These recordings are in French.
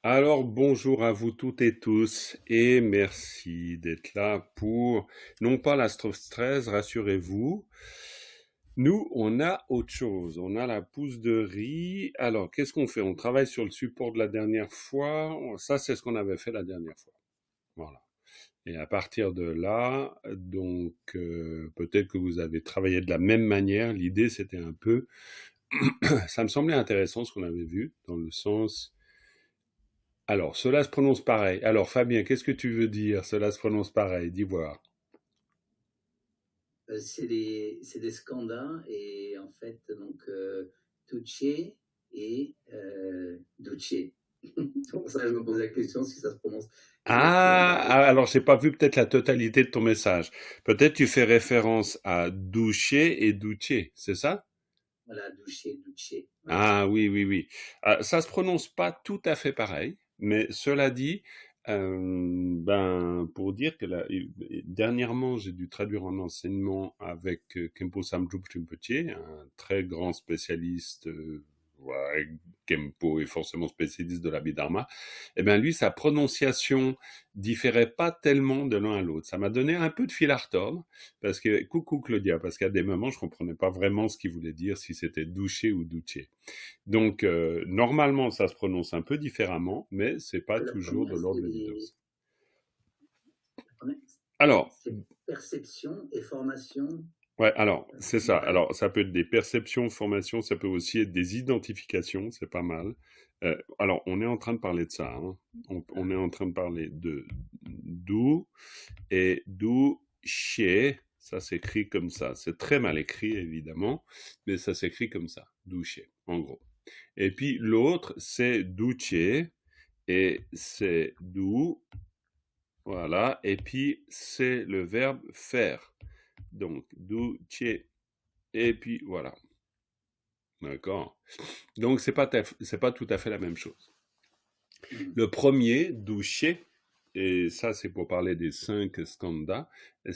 Alors bonjour à vous toutes et tous et merci d'être là pour, non pas l'Astro 13, rassurez-vous. Nous, on a autre chose. On a la pousse de riz. Alors, qu'est-ce qu'on fait? On travaille sur le support de la dernière fois. Ça, c'est ce qu'on avait fait la dernière fois. Voilà. Et à partir de là, donc, peut-être que vous avez travaillé de la même manière. L'idée, c'était un peu, ça me semblait intéressant ce qu'on avait vu, dans le sens. Alors, cela se prononce pareil. Alors, Fabien, qu'est-ce que tu veux dire? Cela se prononce pareil, dis voir. C'est des skandins et en fait, donc, Tucci et Duce. Pour ça, je me pose la question si ça se prononce exactement pareil. Alors j'ai pas vu peut-être la totalité de ton message. Peut-être tu fais référence à doucher et doucher, c'est ça? Voilà, Duce, voilà. Ah oui, oui, oui. Ça se prononce pas tout à fait pareil, mais cela dit, ben pour dire que dernièrement j'ai dû traduire un enseignement avec Khenpo Samdrup Rinpoche, un très grand spécialiste. Voilà, Khenpo est forcément spécialiste de l'Abhidharma. Eh bien lui, sa prononciation différait pas tellement de l'un à l'autre. Ça m'a donné un peu de fil à retordre. Parce que, coucou Claudia, parce qu'à des moments, je comprenais pas vraiment ce qu'il voulait dire, si c'était douché ou douché. Donc, normalement, ça se prononce un peu différemment, mais c'est pas La toujours de première, l'ordre de l'évidence. la première, Alors, c'est perception et formation. ouais, alors, c'est C'est ça. pareil. Alors, ça peut être des perceptions, formations, ça peut aussi être des identifications, c'est pas mal. Alors, on est en train de parler de ça, hein. On est en train de parler de dou et douché. Ça s'écrit comme ça. C'est très mal écrit, évidemment, mais ça s'écrit comme ça. Douché, en gros. Et puis l'autre, c'est duce, et c'est dou, voilà, et puis c'est le verbe faire. Donc, duce, et puis voilà. D'accord. Donc, c'est pas tout à fait la même chose. Mhm. Le premier, douche, et ça c'est pour parler des 5 skandhas, le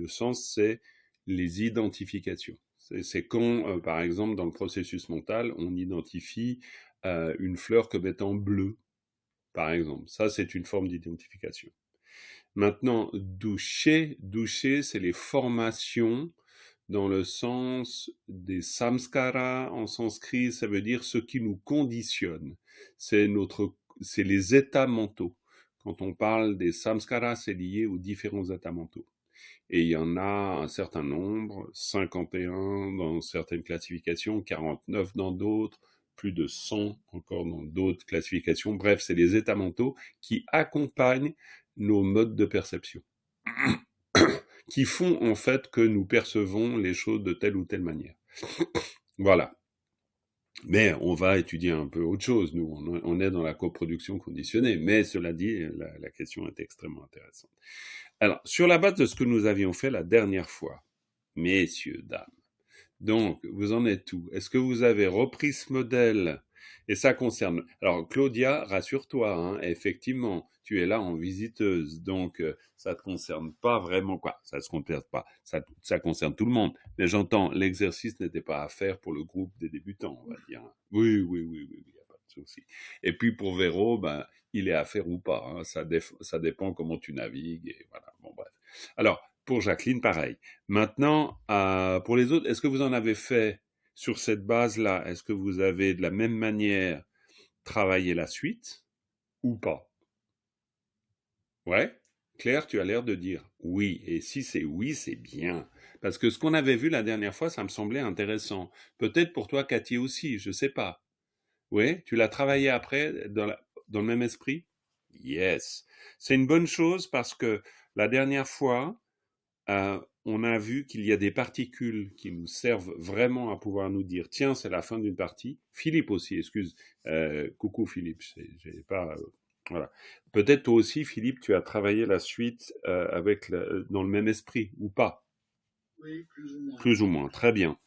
sens, c'est les identifications. C'est quand, par exemple, dans le processus mental, on identifie une fleur comme étant bleue, par exemple. Ça, c'est une forme d'identification. Maintenant, doucher, c'est les formations dans le sens des samskaras en sanskrit, ça veut dire ce qui nous conditionne. C'est les états mentaux. Quand on parle des samskaras, c'est lié aux différents états mentaux. Et il y en a un certain nombre, 51 dans certaines classifications, 49 dans d'autres, plus de 100 encore dans d'autres classifications. Bref, c'est les états mentaux qui accompagnent nos modes de perception, qui font en fait que nous percevons les choses de telle ou telle manière. Voilà. Mais on va étudier un peu autre chose. Nous, on est dans la coproduction conditionnée. Mais cela dit, la question est extrêmement intéressante. Alors, sur la base de ce que nous avions fait la dernière fois, messieurs, dames, donc, vous en êtes où? Est-ce que vous avez repris ce modèle? Et ça concerne. Alors, Claudia, rassure-toi, hein, effectivement, tu es là en visiteuse, donc ça te concerne pas vraiment quoi. Ça se concerne pas. Ça concerne tout le monde. Mais j'entends, l'exercice n'était pas à faire pour le groupe des débutants, on va dire. Oui, oui, oui, oui, il n'y a pas de souci. Et puis pour Véro, ben, il est à faire ou pas, hein. Ça dépend comment tu navigues et voilà. Bon bref. Alors pour Jacqueline, pareil. Maintenant, pour les autres, est-ce que vous en avez fait sur cette base-là? Est-ce que vous avez de la même manière travaillé la suite ou pas? Ouais? Claire, tu as l'air de dire oui. Et si c'est oui, c'est bien. Parce que ce qu'on avait vu la dernière fois, ça me semblait intéressant. Peut-être pour toi, Cathy aussi, je sais pas. Oui? Tu l'as travaillé après dans le même esprit? Yes. C'est une bonne chose parce que la dernière fois, on a vu qu'il y a des particules qui nous servent vraiment à pouvoir nous dire, tiens, c'est la fin d'une partie. Philippe aussi, excuse. Coucou Philippe, j'ai pas. Voilà. Peut-être toi aussi, Philippe, tu as travaillé la suite dans le même esprit ou pas? Oui, plus ou moins. Plus ou moins. Très bien.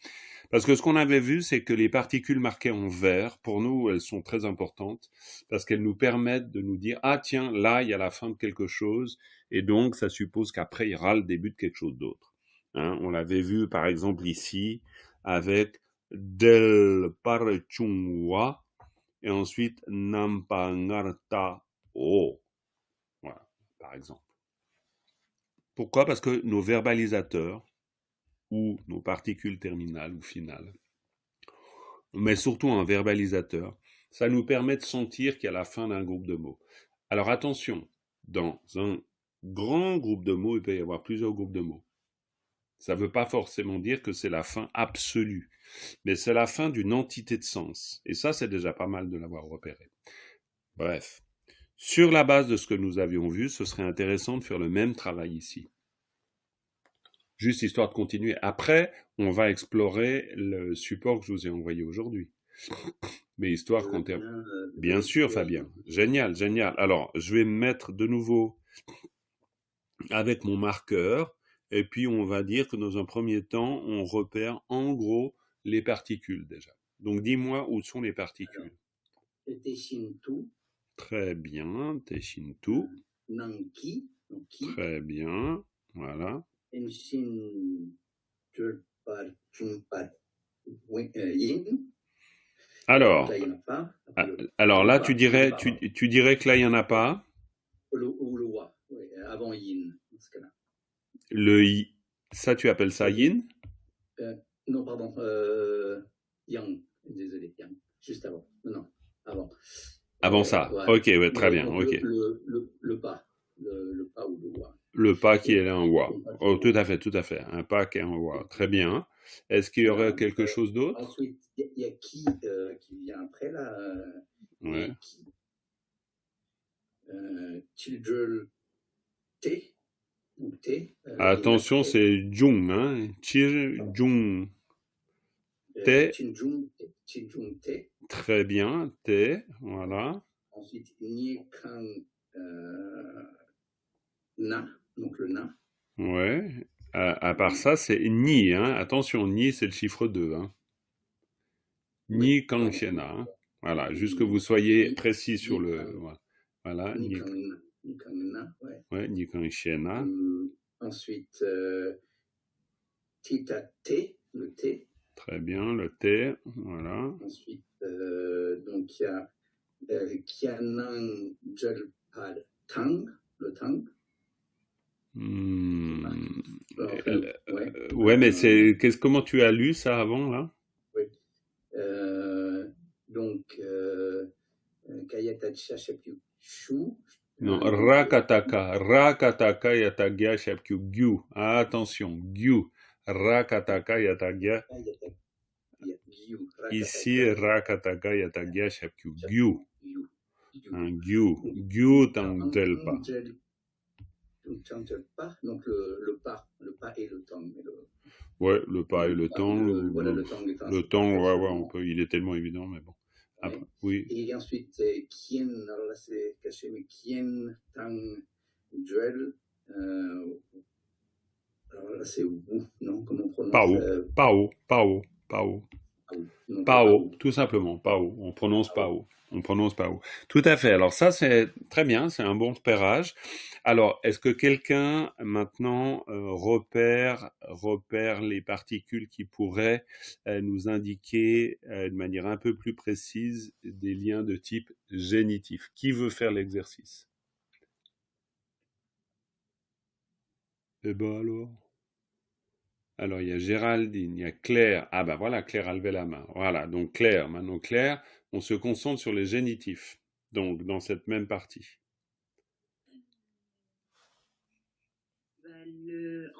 Parce que ce qu'on avait vu, c'est que les particules marquées en vert, pour nous, elles sont très importantes parce qu'elles nous permettent de nous dire, ah tiens, là, il y a la fin de quelque chose, et donc ça suppose qu'après, il y aura le début de quelque chose d'autre. Hein, on l'avait vu, par exemple, ici, avec Del Parechungwa, et ensuite nampangarta o. Voilà, par exemple. Pourquoi? Parce que nos verbalisateurs ou nos particules terminales ou finales, mais surtout un verbalisateur, ça nous permet de sentir qu'il y a la fin d'un groupe de mots. Alors attention, dans un grand groupe de mots, il peut y avoir plusieurs groupes de mots. Ça ne veut pas forcément dire que c'est la fin absolue, mais c'est la fin d'une entité de sens. Et ça, c'est déjà pas mal de l'avoir repéré. Bref, sur la base de ce que nous avions vu, ce serait intéressant de faire le même travail ici. Juste histoire de continuer. Après, on va explorer le support que je vous ai envoyé aujourd'hui. Mais histoire qu'on termine. Bien sûr, Fabien. Génial, génial. Alors, je vais me mettre de nouveau avec mon marqueur, et puis on va dire que dans un premier temps, on repère en gros les particules déjà. Donc, dis-moi où sont les particules. Alors, Teshintu. Très bien, Teshintu. Nanki. Très bien, voilà. Enshin Julpar Chumpat Yin. Alors, là, il n'y en a pas. Alors là, tu dirais que là, il n'y en a pas. Ou le wa, oui, avant yin, dans ce cas-là. Le i, ça, tu appelles ça yin? Non, pardon, yang, désolé, yang, juste avant. Non, avant. Avant ça, ouais. Ok, ouais, très bien, ok. Le pas, le pas ou le wa. Le pas qui est là en wa. Oh, tout à fait. Un pas qui est en wa. Très bien. Est-ce qu'il y aurait quelque chose d'autre? Ensuite, il y a qui vient après, là. Ouais. Children T. Attention, c'est Jung, hein. Jung. T. Chijung T. Très bien, T, voilà. Ensuite, Nye Kang Na, donc le Na. Ouais. À part ça, c'est Ni, hein. Attention, Ni, c'est le chiffre 2, hein. Ni Kang Shena, hein. Voilà, juste que vous soyez précis sur le... Voilà. Ni Kang Na, ouais. Ouais, Ni Kang Shena. Ensuite, Tita T, le T. Très bien, le T, voilà. Ensuite, donc il y a Kianang Jelpad Tang, le Tang. Ouais, mais c'est comment tu as lu ça avant là? Oui. Donc Kayatacha Shapyu Shu. Non, Rakataka Yatagya Shapyu Gyu. Attention, Gyu. Rakataka Yatagya. Ici, Rakataka Yatagya Shapyu Gyu. Gyu. Gyu Tangdelpa. Donc le pas et le tang. Ouais, le pas et le tang. Le tang, ouais, on peut. Il est tellement évident, mais bon. Après, oui. Et ensuite, Kien, alors là c'est caché, mais Kien Tang Duel. Alors là c'est Wu, non? Comment on prononce? Pao, tout simplement, Pao. On prononce Pao. Tout à fait. Alors ça, c'est très bien, c'est un bon repérage. Alors, est-ce que quelqu'un maintenant repère les particules qui pourraient nous indiquer de manière un peu plus précise des liens de type génitif? Qui veut faire l'exercice? Eh ben alors, il y a Géraldine, il y a Claire. Ah ben voilà, Claire a levé la main. Voilà, donc Claire, maintenant Claire, on se concentre sur les génitifs, donc dans cette même partie. Il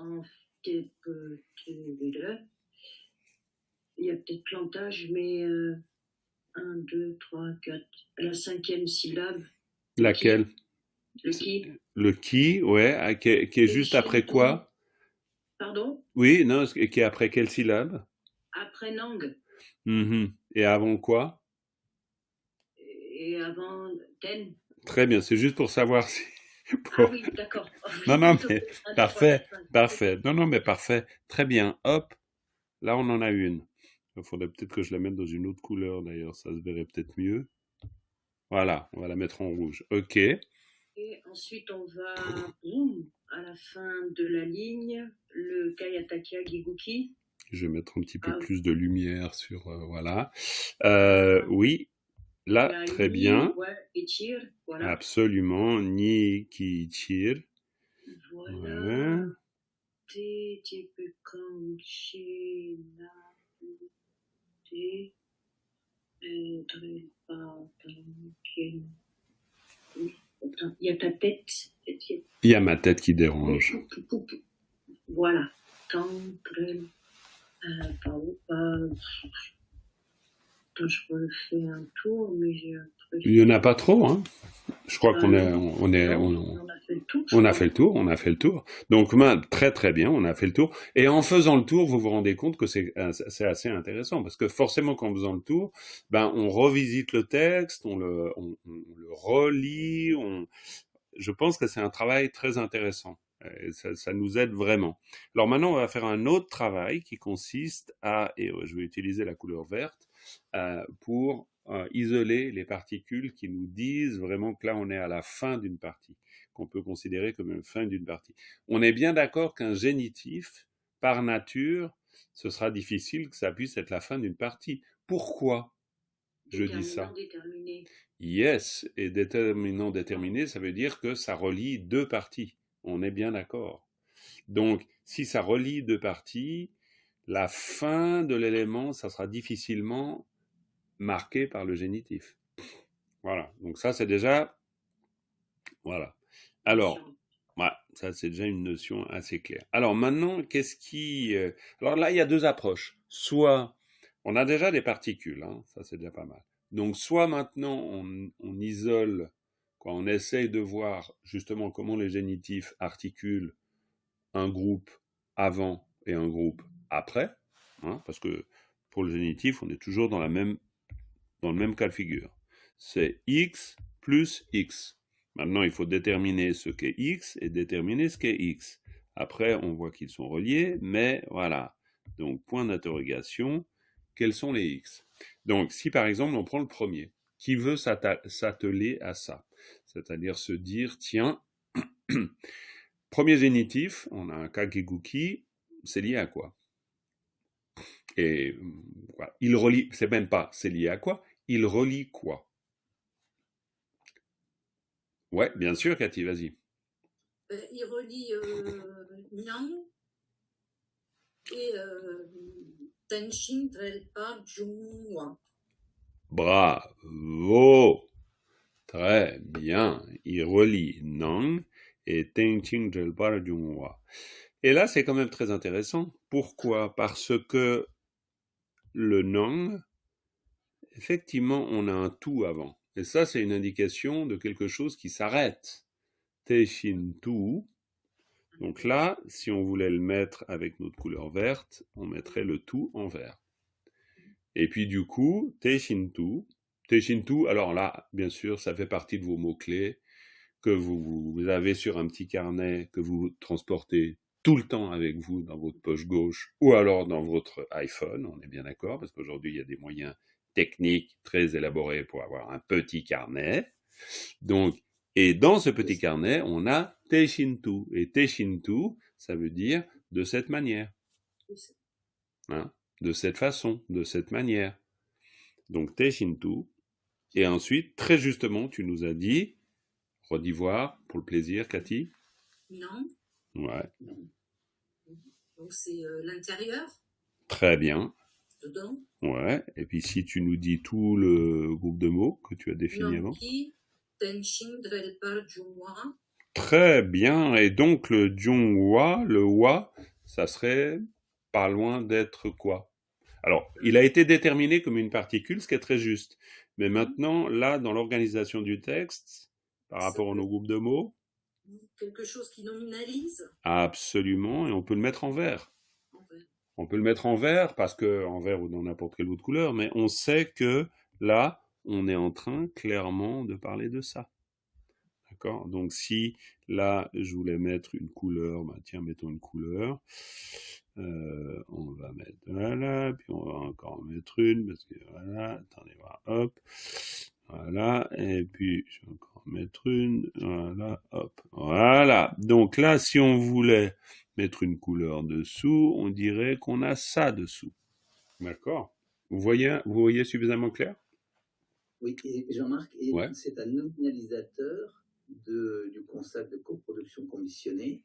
y a peut-être plantage, mais 1, 2, 3, 4, la 5e syllabe. Laquelle? Le qui. Le qui, ouais, qui est juste après quoi? Pardon? Oui, non, qui est après quelle syllabe? Après Nang. Et avant quoi? Et avant Ten. Très bien, c'est juste pour savoir si... Ah oui, d'accord. Non, mais parfait. Non, mais parfait. Très bien, hop, là on en a une. Il faudrait peut-être que je la mette dans une autre couleur d'ailleurs, ça se verrait peut-être mieux. Voilà, on va la mettre en rouge. Ok. Et ensuite, on va, à la fin de la ligne, le Kayatakia Giguki. Je vais mettre un petit peu plus de lumière sur... voilà. Oui. Là, La très ni, bien. ouais, et tir, voilà. Absolument. Ni, qui, tire. Voilà. Ouais. Te, tipe, kan, chi, na, te, dre, pa, tan, kien. Oui, attends, il y a ta tête. Il y a ma tête qui dérange. Voilà. Tan, dre, pa, pa. Attends, je refais un tour, mais j'ai un truc. Il y en a pas trop, hein. Je crois qu'on est, Non, on est, on a fait le tour. on a fait le tour, on a fait le tour. Donc, très très bien, on a fait le tour. Et en faisant le tour, vous vous rendez compte que c'est assez intéressant parce que forcément, qu'en faisant le tour, ben, on revisite le texte, on le relit. Je pense que c'est un travail très intéressant. Et ça nous aide vraiment. Alors maintenant, on va faire un autre travail qui consiste et je vais utiliser la couleur verte, pour isoler les particules qui nous disent vraiment que là, on est à la fin d'une partie, qu'on peut considérer comme une fin d'une partie. On est bien d'accord qu'un génitif, par nature, ce sera difficile que ça puisse être la fin d'une partie. Pourquoi je dis ça? Déterminé. Yes, et déterminant déterminé, ça veut dire que ça relie deux parties. On est bien d'accord. Donc, si ça relie deux parties, la fin de l'élément, ça sera difficilement marqué par le génitif. Voilà. Donc ça, c'est déjà... Voilà. Alors, ouais, ça, c'est déjà une notion assez claire. Alors maintenant, alors là, il y a deux approches. Soit, on a déjà des particules, hein, ça c'est déjà pas mal. Donc, soit maintenant, on isole, quoi, on essaye de voir justement comment les génitifs articulent un groupe avant et un groupe après, hein, parce que pour le génitif, on est toujours dans le même cas de figure. C'est X plus X. Maintenant, il faut déterminer ce qu'est X et déterminer ce qu'est X. Après, on voit qu'ils sont reliés, mais voilà. Donc, point d'interrogation, quels sont les X? Donc, si par exemple, on prend le premier, qui veut s'atteler à ça, c'est-à-dire se dire, tiens, premier génitif, on a un kageguki, c'est lié à quoi? Et voilà. Il relie, c'est même pas c'est lié à quoi, il relie quoi? Ouais, bien sûr, Cathy, vas-y. Il relie Nyang et Tenshin Drelpa Junghwa. Bravo! Très bien. Il relie Nang et Tenshin Drelpa Junghwa. Et là, c'est quand même très intéressant. Pourquoi? Parce que le Nang, effectivement, on a un tout avant. Et ça, c'est une indication de quelque chose qui s'arrête. Teishin tu. Donc là, si on voulait le mettre avec notre couleur verte, on mettrait le tout en vert. Et puis du coup, Teishin tu, alors là, bien sûr, ça fait partie de vos mots-clés que vous avez sur un petit carnet que vous transportez tout le temps avec vous dans votre poche gauche ou alors dans votre iPhone, on est bien d'accord, parce qu'aujourd'hui, il y a des moyens techniques très élaborés pour avoir un petit carnet. Donc, et dans ce petit carnet, on a Teishintu. Et Teishintu, ça veut dire de cette manière. Hein, de cette façon, de cette manière. Donc Teishintu. Et ensuite, très justement, tu nous as dit, redis voir, pour le plaisir, Cathy. Non. Ouais. Donc c'est l'intérieur. Très bien. Dedans. Ouais. Et puis si tu nous dis tout le groupe de mots que tu as défini avant. Tenshin Drelpa Junghwa. Très bien. Et donc le Junghwa, le wa, ça serait pas loin d'être quoi? Alors, il a été déterminé comme une particule, ce qui est très juste. Mais maintenant, là, dans l'organisation du texte, par rapport à nos groupes de mots... Quelque chose qui nominalise? Absolument, et on peut le mettre en vert. On peut le mettre en vert, parce que en vert ou dans n'importe quelle autre couleur, mais on sait que là, on est en train clairement de parler de ça. D'accord? Donc si là, je voulais mettre une couleur, bah tiens, mettons une couleur. On va mettre voilà, puis on va encore en mettre une, parce que voilà, attendez voir, hop, voilà, et puis je vais encore en mettre une, voilà, hop, voilà. Donc là, si on voulait mettre une couleur dessous, on dirait qu'on a ça dessous. D'accord? Vous voyez suffisamment clair? Oui, et Jean-Marc, Ouais. c'est un nominalisateur du concept de coproduction conditionnée,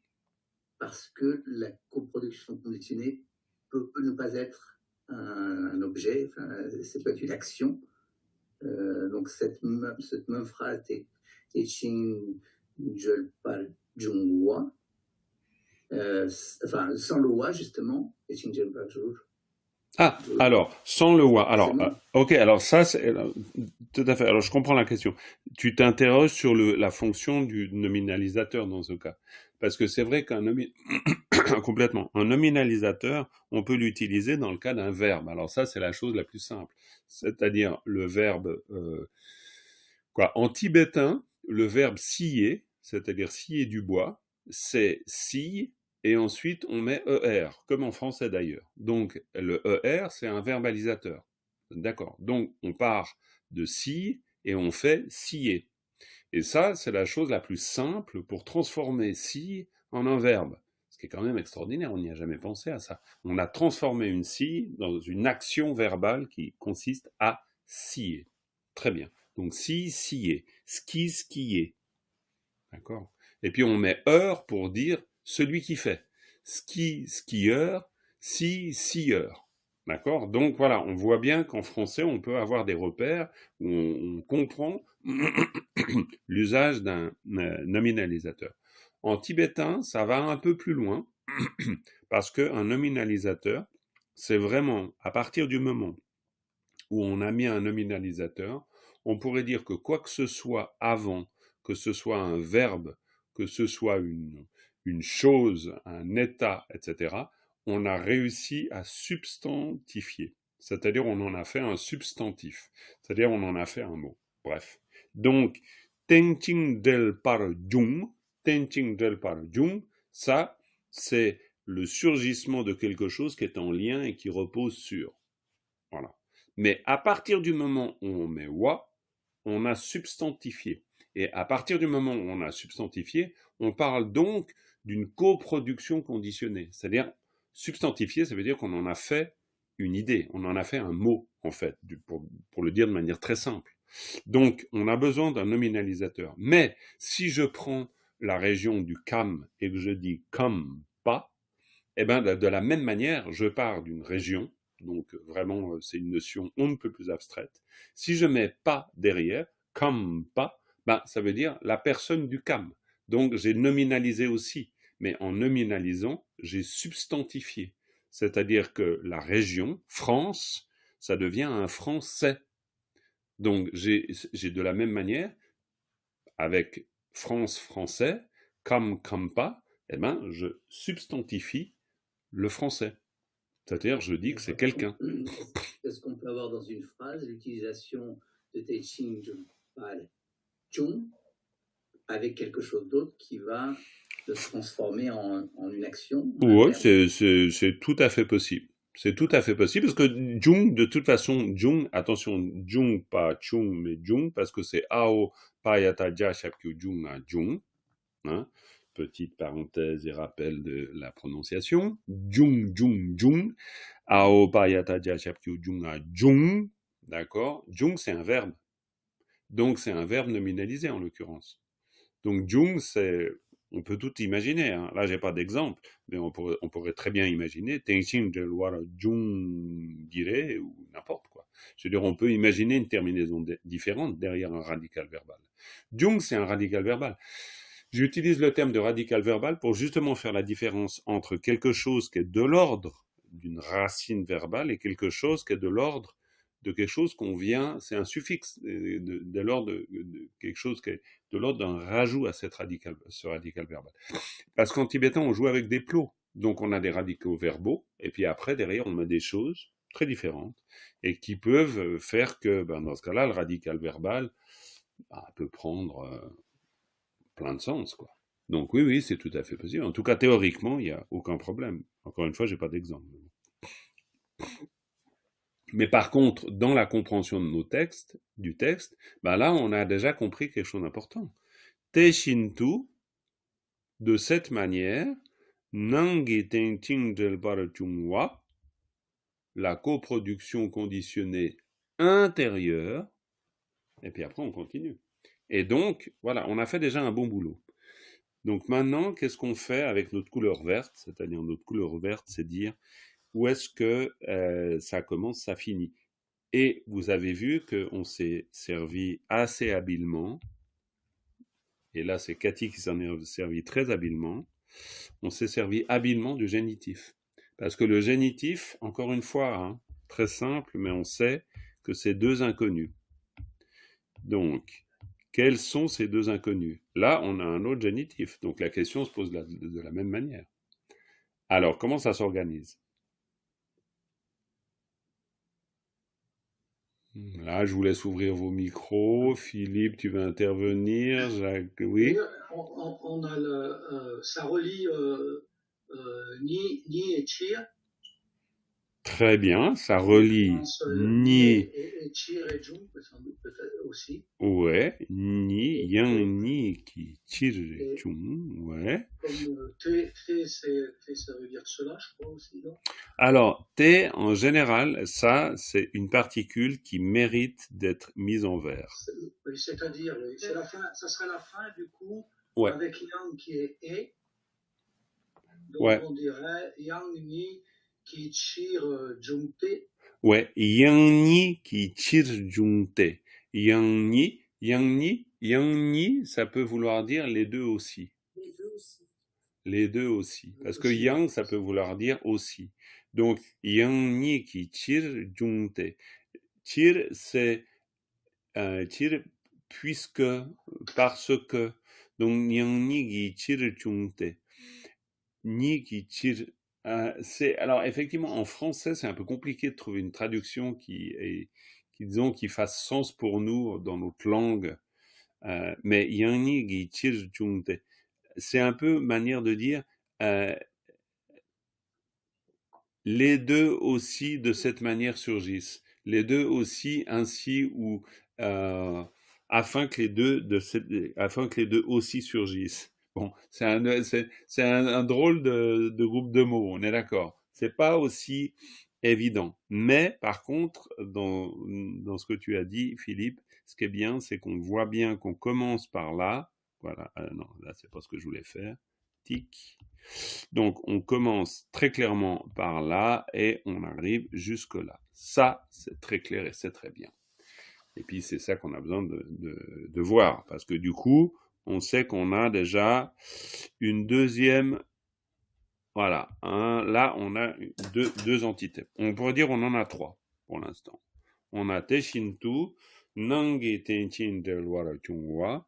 parce que la coproduction conditionnée peut ne pas être un objet, enfin, c'est pas une action. Donc cette même phrase, Teaching Jölpal Jungwa, enfin sans le wa justement, Teaching Jölpal Jungwa. Ah, alors, sans le wa. Alors, Forcément. ok, alors ça, c'est tout à fait. Alors, je comprends la question. Tu t'interroges sur la fonction du nominalisateur dans ce cas. Parce que c'est vrai qu'un complètement, un nominalisateur, on peut l'utiliser dans le cas d'un verbe. Alors ça, c'est la chose la plus simple. C'est-à-dire le verbe, en tibétain, le verbe scier, c'est-à-dire scier du bois, c'est scie, et ensuite on met ER, comme en français d'ailleurs. Donc le ER, c'est un verbalisateur. D'accord. Donc on part de scie et on fait scier. Et ça, c'est la chose la plus simple pour transformer scie en un verbe. Ce qui est quand même extraordinaire, on n'y a jamais pensé à ça. On a transformé une scie dans une action verbale qui consiste à scier. Très bien. Donc scie, scier. Ski, skier. D'accord. Et puis on met heure pour dire celui qui fait. Ski, skieur, scie, scieur. D'accord. Donc voilà, on voit bien qu'en français, on peut avoir des repères où on comprend l'usage d'un nominalisateur. En tibétain, ça va un peu plus loin, parce qu'un nominalisateur, c'est vraiment, à partir du moment où on a mis un nominalisateur, on pourrait dire que quoi que ce soit avant, que ce soit un verbe, que ce soit une chose, un état, etc., on a réussi à substantifier. C'est-à-dire on en a fait un substantif. C'est-à-dire on en a fait un mot. Bref. Donc, Tenching del Parjung, ça, c'est le surgissement de quelque chose qui est en lien et qui repose sur. Voilà. Mais à partir du moment où on met wa, on a substantifié. Et à partir du moment où on a substantifié, on parle donc d'une coproduction conditionnée. C'est-à-dire, substantifié, ça veut dire qu'on en a fait une idée, on en a fait un mot, en fait, pour le dire de manière très simple. Donc, on a besoin d'un nominalisateur. Mais si je prends la région du kam et que je dis comme pas, eh ben, de la même manière, je pars d'une région, donc vraiment c'est une notion on ne peut plus abstraite. Si je mets pas derrière, comme pas, ben, ça veut dire la personne du kam. Donc j'ai nominalisé aussi, mais en nominalisant, j'ai substantifié. C'est-à-dire que la région, France, ça devient un français. Donc j'ai de la même manière, avec France, français, comme pas, eh ben, je substantifie le français. C'est-à-dire, je dis que c'est quelqu'un. Est-ce qu'on peut avoir dans une phrase l'utilisation de Teichin Jungpal Chung avec quelque chose d'autre qui va le transformer en une action? Oui, c'est tout à fait possible. C'est tout à fait possible parce que Jung, de toute façon, Jung, attention, Jung, pas Chung, mais Jung, parce que c'est Ao Payata Ja Shapkyu Jung à Jung. Hein. Petite parenthèse et rappel de la prononciation. Jung, Jung, Jung. Ao Payata Ja Shapkyu Jung à Jung. D'accord. Jung, c'est un verbe. Donc, c'est un verbe nominalisé en l'occurrence. Donc, Jung, on peut tout imaginer. Hein. Là, j'ai pas d'exemple, mais on pourrait très bien imaginer Tenshin de Wara Jung dirait ou n'importe quoi. Je veux dire, on peut imaginer une terminaison différente derrière un radical verbal. Jung, c'est un radical verbal. J'utilise le terme de radical verbal pour justement faire la différence entre quelque chose qui est de l'ordre d'une racine verbale et quelque chose qui est de l'ordre de quelque chose qu'on vient, c'est un suffixe, de l'ordre de quelque chose qui est de l'ordre d'un rajout à ce radical verbal. Parce qu'en tibétain, on joue avec des plots. Donc on a des radicaux verbaux, et puis après, derrière, on met des choses très différentes, et qui peuvent faire que, dans ce cas-là, le radical verbal peut prendre plein de sens, quoi. Donc oui, c'est tout à fait possible. En tout cas, théoriquement, il n'y a aucun problème. Encore une fois, j'ai pas d'exemple. Mais par contre, dans la compréhension de du texte, là, on a déjà compris quelque chose d'important. Teshintu, de cette manière, Nangi Tenching del Barachungwa, la coproduction conditionnée intérieure, Et puis après, on continue. Et donc, voilà, on a fait déjà un bon boulot. Donc maintenant, qu'est-ce qu'on fait avec notre couleur verte? C'est-à-dire notre couleur verte, c'est dire où est-ce que ça commence, ça finit. Et vous avez vu qu'on s'est servi assez habilement, et là c'est Cathy qui s'en est servi très habilement, on s'est servi habilement du génitif. Parce que le génitif, encore une fois, hein, très simple, mais on sait que c'est deux inconnus. Donc, quels sont ces deux inconnus? Là, on a un autre génitif, donc la question se pose de la même manière. Alors, comment ça s'organise? Là, je vous laisse ouvrir vos micros. Philippe, tu veux intervenir? Jacques, oui. On a ça relie Ni et Chir. Très bien, ça relie Ni et Chir et Jung, peut-être aussi. Ouais, Ni, Yang Ni qui Chir Chung, ouais. Comme T, ça veut dire cela, je crois aussi, non? Alors, T, en général, ça, c'est une particule qui mérite d'être mise en vers. C'est-à-dire, c'est la fin, ça sera la fin, du coup, Ouais. avec Yang qui est E. Donc, Ouais. on dirait Yang Ni qui Chir Jung Te. Ouais, Yang Ni qui Chir Jung Te. Yang Ni, ça peut vouloir dire les deux aussi. Les deux aussi. Les deux aussi. Parce que Yang, ça peut vouloir dire aussi. Donc, Yang Ni qui Chir Jung Te. Chir, c'est Chir puisque, parce que. Donc, Yang Ni qui Chir Jung Te. Ni qui Chir. Alors, effectivement, en français, c'est un peu compliqué de trouver une traduction qui fasse sens pour nous dans notre langue. Mais Yang Ni qui Chir Jung Te. C'est un peu manière de dire les deux aussi de cette manière surgissent. Les deux aussi ainsi ou afin que les deux aussi surgissent. Bon, c'est un drôle de groupe de mots, on est d'accord. C'est pas aussi évident. Mais par contre, dans ce que tu as dit, Philippe, ce qui est bien, c'est qu'on voit bien qu'on commence par là. Voilà. Non, là, c'est pas ce que je voulais faire. Tic. Donc, on commence très clairement par là et on arrive jusque là. Ça, c'est très clair et c'est très bien. Et puis, c'est ça qu'on a besoin de voir. Parce que du coup, on sait qu'on a déjà une deuxième... Voilà. Là, on a deux entités. On pourrait dire on en a trois pour l'instant. On a Teshintu, Nangi Tenchin del Wara Chungwa,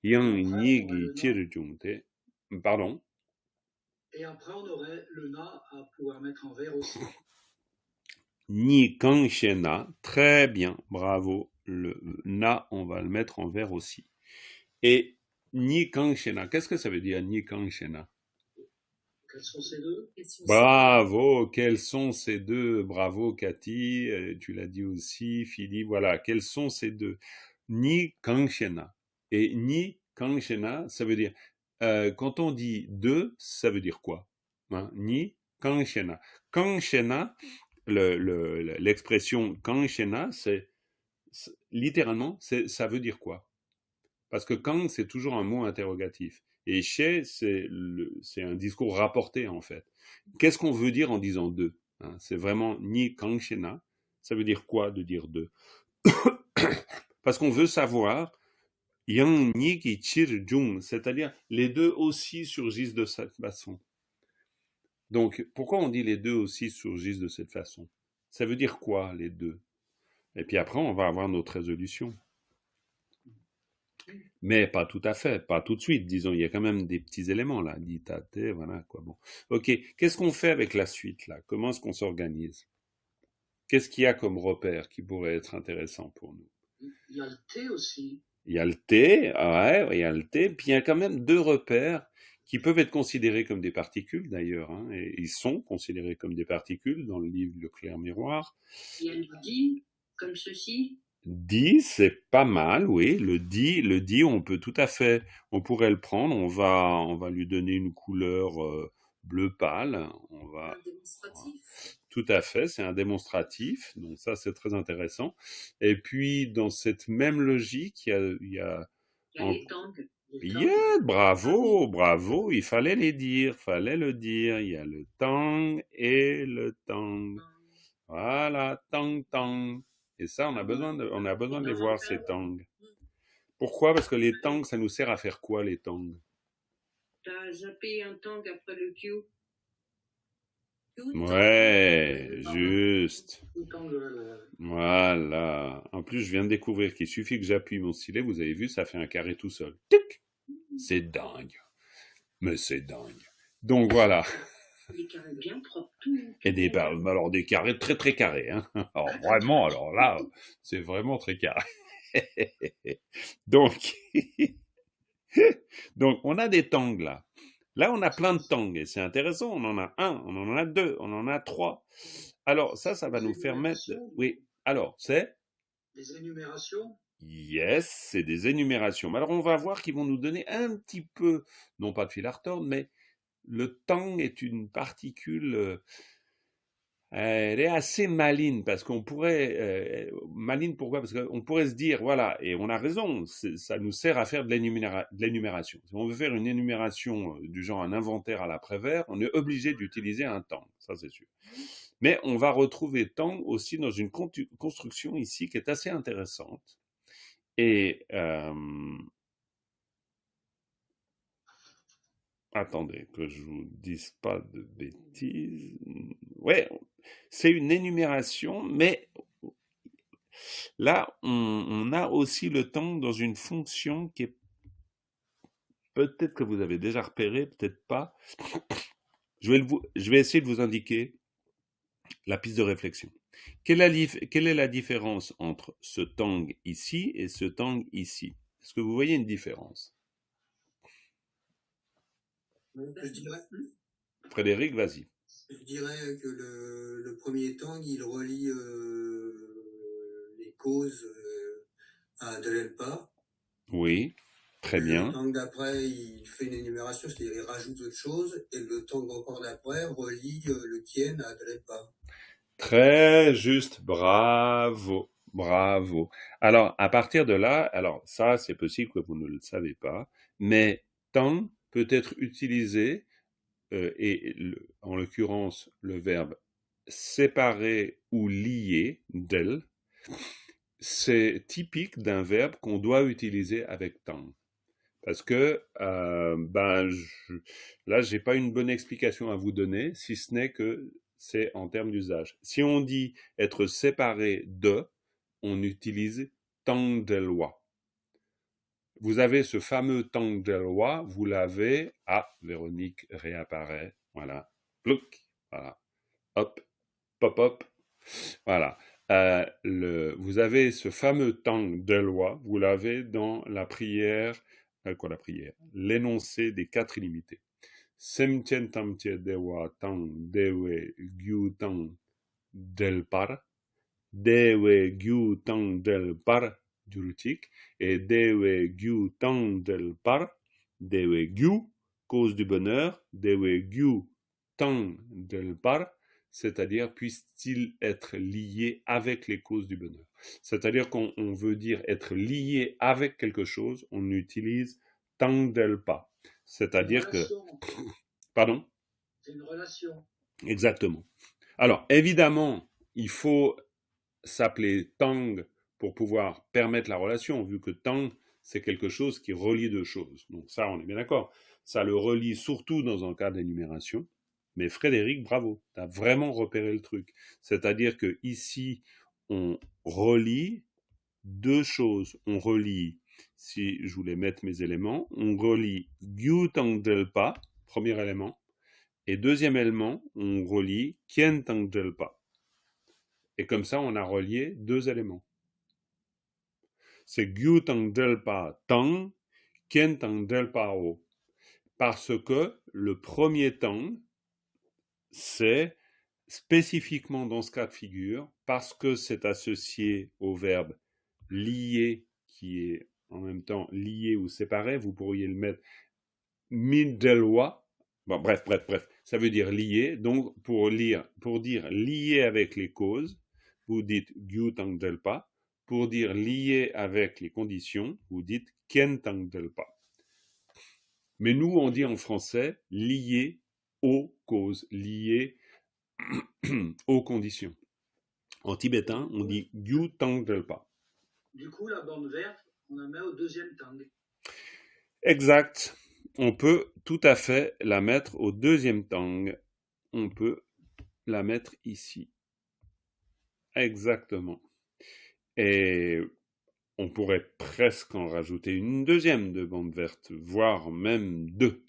Yang Nigi Chirjungte. Pardon. Et après, on aurait le Na à pouvoir mettre en vers aussi. Ni Kanshena, très bien, bravo. Le Na, on va le mettre en vers aussi. Et Ni Kanshena, qu'est-ce que ça veut dire Ni Kanshena? Quels sont ces deux? Bravo, quels sont ces deux? Bravo Cathy, tu l'as dit aussi, Philippe, voilà, quels sont ces deux? Ni Kanshena. Et Ni Kanshena, ça veut dire, quand on dit deux, ça veut dire quoi? Hein? Ni Kanshena. Kanshena, l'expression Kanshena, c'est littéralement, ça veut dire quoi? Parce que Kang, c'est toujours un mot interrogatif. Et She, c'est un discours rapporté, en fait. Qu'est-ce qu'on veut dire en disant deux? Hein? C'est vraiment Ni Kangshena. Ça veut dire quoi de dire deux? Parce qu'on veut savoir Yang Ni Ki Chir Jung, c'est-à-dire les deux aussi surgissent de cette façon. Donc, pourquoi on dit les deux aussi surgissent de cette façon? Ça veut dire quoi, les deux? Et puis après, on va avoir notre résolution. Mais pas tout à fait, pas tout de suite, disons, il y a quand même des petits éléments là, ditate, voilà quoi. Bon, ok, qu'est-ce qu'on fait avec la suite là? Comment est-ce qu'on s'organise? Qu'est-ce qu'il y a comme repère qui pourrait être intéressant pour nous? Il y a le T aussi. Il y a le T, ouais, il y a le T, puis il y a quand même deux repères qui peuvent être considérés comme des particules d'ailleurs, hein, et ils sont considérés comme des particules dans le livre Le Clair Miroir. Il y a le dit, comme ceci. Dit, c'est pas mal, oui. Le dit, on peut tout à fait, on pourrait le prendre. On va lui donner une couleur bleu pâle. On va. Un démonstratif. Tout à fait, c'est un démonstratif, donc ça c'est très intéressant. Et puis dans cette même logique, il y a Il y a en- les tangs. Les Yeah, tangs, bravo, bravo, il fallait les dire, fallait le dire. Il y a le tang et le tang. Voilà, tang tang. Et ça, on a besoin de les voir, ces tangs. Pourquoi? Parce que les tangs, ça nous sert à faire quoi, les tangs? T'as zappé un tang après le Q. Ouais, juste. tout tang de la- Voilà. En plus, je viens de découvrir qu'il suffit que j'appuie mon stylet, vous avez vu, ça fait un carré tout seul. Tic. C'est dingue. Mais c'est dingue. Donc voilà. Des carrés bien propres. Tout Et alors des carrés très très carrés. Hein. Alors vraiment, alors là, c'est vraiment très carré. Donc, donc on a des tangs là. Là, on a plein de tangs et c'est intéressant. On en a un, on en a deux, on en a trois. Alors ça va nous faire mettre. Oui. Alors c'est. Les énumérations. Yes, c'est des énumérations. Mais alors on va voir qu'ils vont nous donner un petit peu, non pas de fil à retordre, mais le tang est une particule. Elle est assez maligne parce qu'on pourrait maligne pourquoi? Parce qu'on pourrait se dire voilà et on a raison, ça nous sert à faire de l'énumération. Si on veut faire une énumération du genre un inventaire à l'après-vert, on est obligé d'utiliser un tang, ça c'est sûr. Mais on va retrouver tang aussi dans une construction ici qui est assez intéressante et attendez que je vous dise pas de bêtises. Ouais, c'est une énumération, mais là, on a aussi le temps dans une fonction qui est peut-être que vous avez déjà repéré, peut-être pas. Je vais essayer de vous indiquer la piste de réflexion. Quelle est la différence entre ce tang ici et ce tang ici? Est-ce que vous voyez une différence? Je dirais, Frédéric, vas-y. je dirais que le premier tang, il relie les causes à Delelpa. Oui, très bien. Le tang d'après, il fait une énumération, c'est-à-dire il rajoute autre chose. Et le tang encore d'après relie le Kien à Delelpa. Très juste, bravo, bravo. Alors, à partir de là, alors ça, c'est possible que vous ne le savez pas, mais tang peut être utilisé, en l'occurrence, le verbe séparer ou lier, del, c'est typique d'un verbe qu'on doit utiliser avec tang. Parce que là, j'ai pas une bonne explication à vous donner, si ce n'est que c'est en termes d'usage. Si on dit être séparé de, on utilise tang delwa. Vous avez ce fameux tang delwa, vous l'avez. Ah, Véronique réapparaît. Voilà. Plouc. Voilà. Hop. Pop, hop. Voilà. Vous avez ce fameux tang delwa, vous l'avez dans la prière. Quoi la prière? L'énoncé des quatre illimités. Semtien tamtie dewa tang dewe gyu tang del par, dewe gyu tang del par diurutique, et dewe gyu tang del par, dewe gyu, cause du bonheur, dewe gyu tang del par, c'est-à-dire puisse-t-il être lié avec les causes du bonheur. C'est-à-dire qu'on veut dire être lié avec quelque chose, on utilise tang del pa. C'est-à-dire que... Pardon? C'est une relation. Exactement. Alors, évidemment, il faut s'appeler tang pour pouvoir permettre la relation, vu que tang, c'est quelque chose qui relie deux choses. Donc ça, on est bien d'accord. Ça le relie surtout dans un cas d'énumération. Mais Frédéric, bravo, tu as vraiment repéré le truc. C'est-à-dire que ici, on relie deux choses. On relie, si je voulais mettre mes éléments, on relie gyu tang del pa, premier élément, et deuxième élément, on relie kien tang del pa. Et comme ça, on a relié deux éléments. C'est gyu tang del pa tang, kien tang del pa o. Parce que le premier tang, c'est spécifiquement dans ce cas de figure, parce que c'est associé au verbe lier, qui est en même temps lié ou séparé, vous pourriez le mettre min delwa. Bon, bref. Ça veut dire lié. Donc, pour dire lié avec les causes, vous dites Gyu Tangdelpa. Pour dire lié avec les conditions, vous dites Kien Tangdelpa. Mais nous, on dit en français lié aux causes, lié aux conditions. En tibétain, on dit Gyu Tangdelpa. Du coup, la bande verte, on la met au deuxième tang. Exact. On peut tout à fait la mettre au deuxième tang. On peut la mettre ici. Exactement. Et on pourrait presque en rajouter une deuxième de bande verte, voire même deux.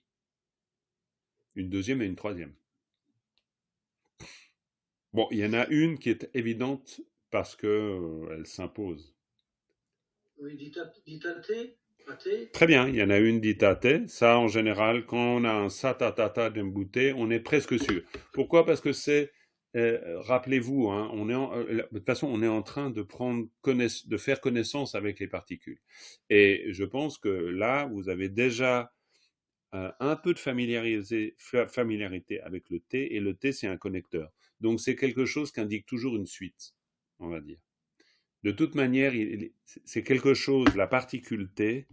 Une deuxième et une troisième. Bon, il y en a une qui est évidente parce que elle s'impose. Oui, ditate, pate. Très bien, il y en a une ditate. Ça, en général, quand on a un satatata d'embouté, on est presque sûr. Pourquoi? Parce que c'est, rappelez-vous, hein, de toute façon, on est en train de de faire connaissance avec les particules. Et je pense que là, vous avez déjà un peu de familiarité avec le T, et le T, c'est un connecteur. Donc, c'est quelque chose qui indique toujours une suite, on va dire. De toute manière, c'est quelque chose, la particule T,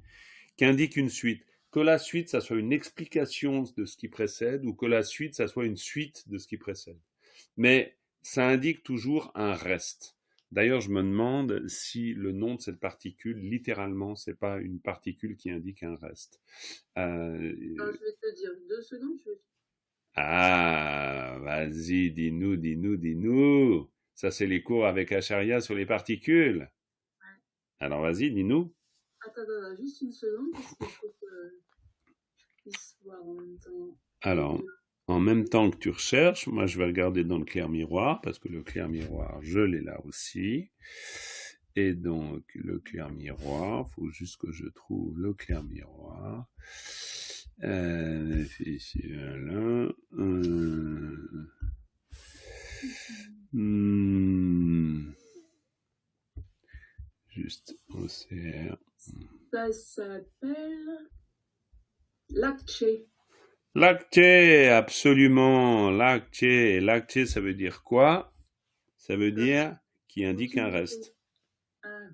qui indique une suite. Que la suite, ça soit une explication de ce qui précède, ou que la suite, ça soit une suite de ce qui précède. Mais ça indique toujours un reste. D'ailleurs, je me demande si le nom de cette particule, littéralement, c'est pas une particule qui indique un reste. Alors, je vais te dire 2 secondes. Ah, vas-y, dis-nous. Ça, c'est les cours avec Acharya sur les particules. Ouais. Alors, vas-y, dis-nous. Attends, juste une seconde, parce qu'il faut que je puisse voir en même temps. Alors, en même temps que tu recherches, moi, je vais regarder dans le clair miroir, parce que le clair miroir, je l'ai là aussi. Et donc, le clair miroir, faut juste que je trouve le clair miroir. Ici, là. Juste OCR. Ça s'appelle lacté. Lacté, absolument. Lacté. Lacté, ça veut dire quoi? Ça veut dire qui indique un reste. Ah.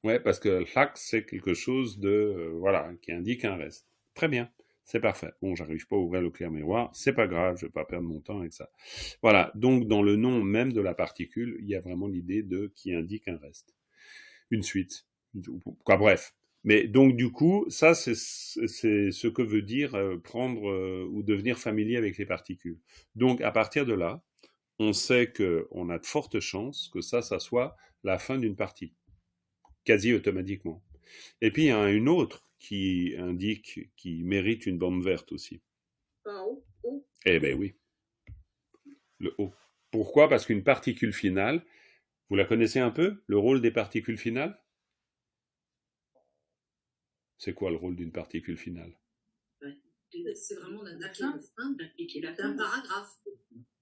Ouais, parce que lac, c'est quelque chose de, voilà, qui indique un reste. Très bien. C'est parfait. Bon, j'arrive pas à ouvrir le clair miroir. C'est pas grave, je vais pas perdre mon temps avec ça. Voilà. Donc, dans le nom même de la particule, il y a vraiment l'idée de qui indique un reste. Une suite. Quoi, bref. Mais donc, du coup, ça, c'est ce que veut dire prendre ou devenir familier avec les particules. Donc, à partir de là, on sait qu'on a de fortes chances que ça soit la fin d'une partie. Quasi automatiquement. Et puis, il y en a une autre qui mérite une bande verte aussi. O. Eh ben oui. Le O. Pourquoi? Parce qu'une particule finale, vous la connaissez un peu, le rôle des particules finales? C'est quoi le rôle d'une particule finale? C'est vraiment d'indiquer la fin d'un paragraphe.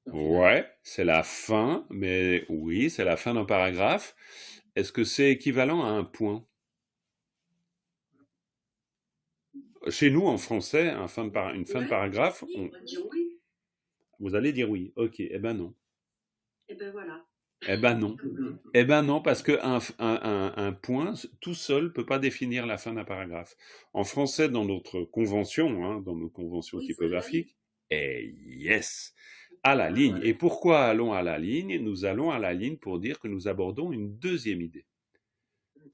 Ouais, c'est la fin, mais oui, c'est la fin d'un paragraphe. Est-ce que c'est équivalent à un point? Chez nous, en français, une fin de paragraphe, On va dire oui. Vous allez dire oui. Ok, eh ben non. Et ben voilà. Eh ben non. Eh ben non, parce que un point tout seul peut pas définir la fin d'un paragraphe. En français, dans notre convention, hein, dans nos conventions typographiques, yes, à la ligne. Et pourquoi allons à la ligne? Nous allons à la ligne pour dire que nous abordons une deuxième idée.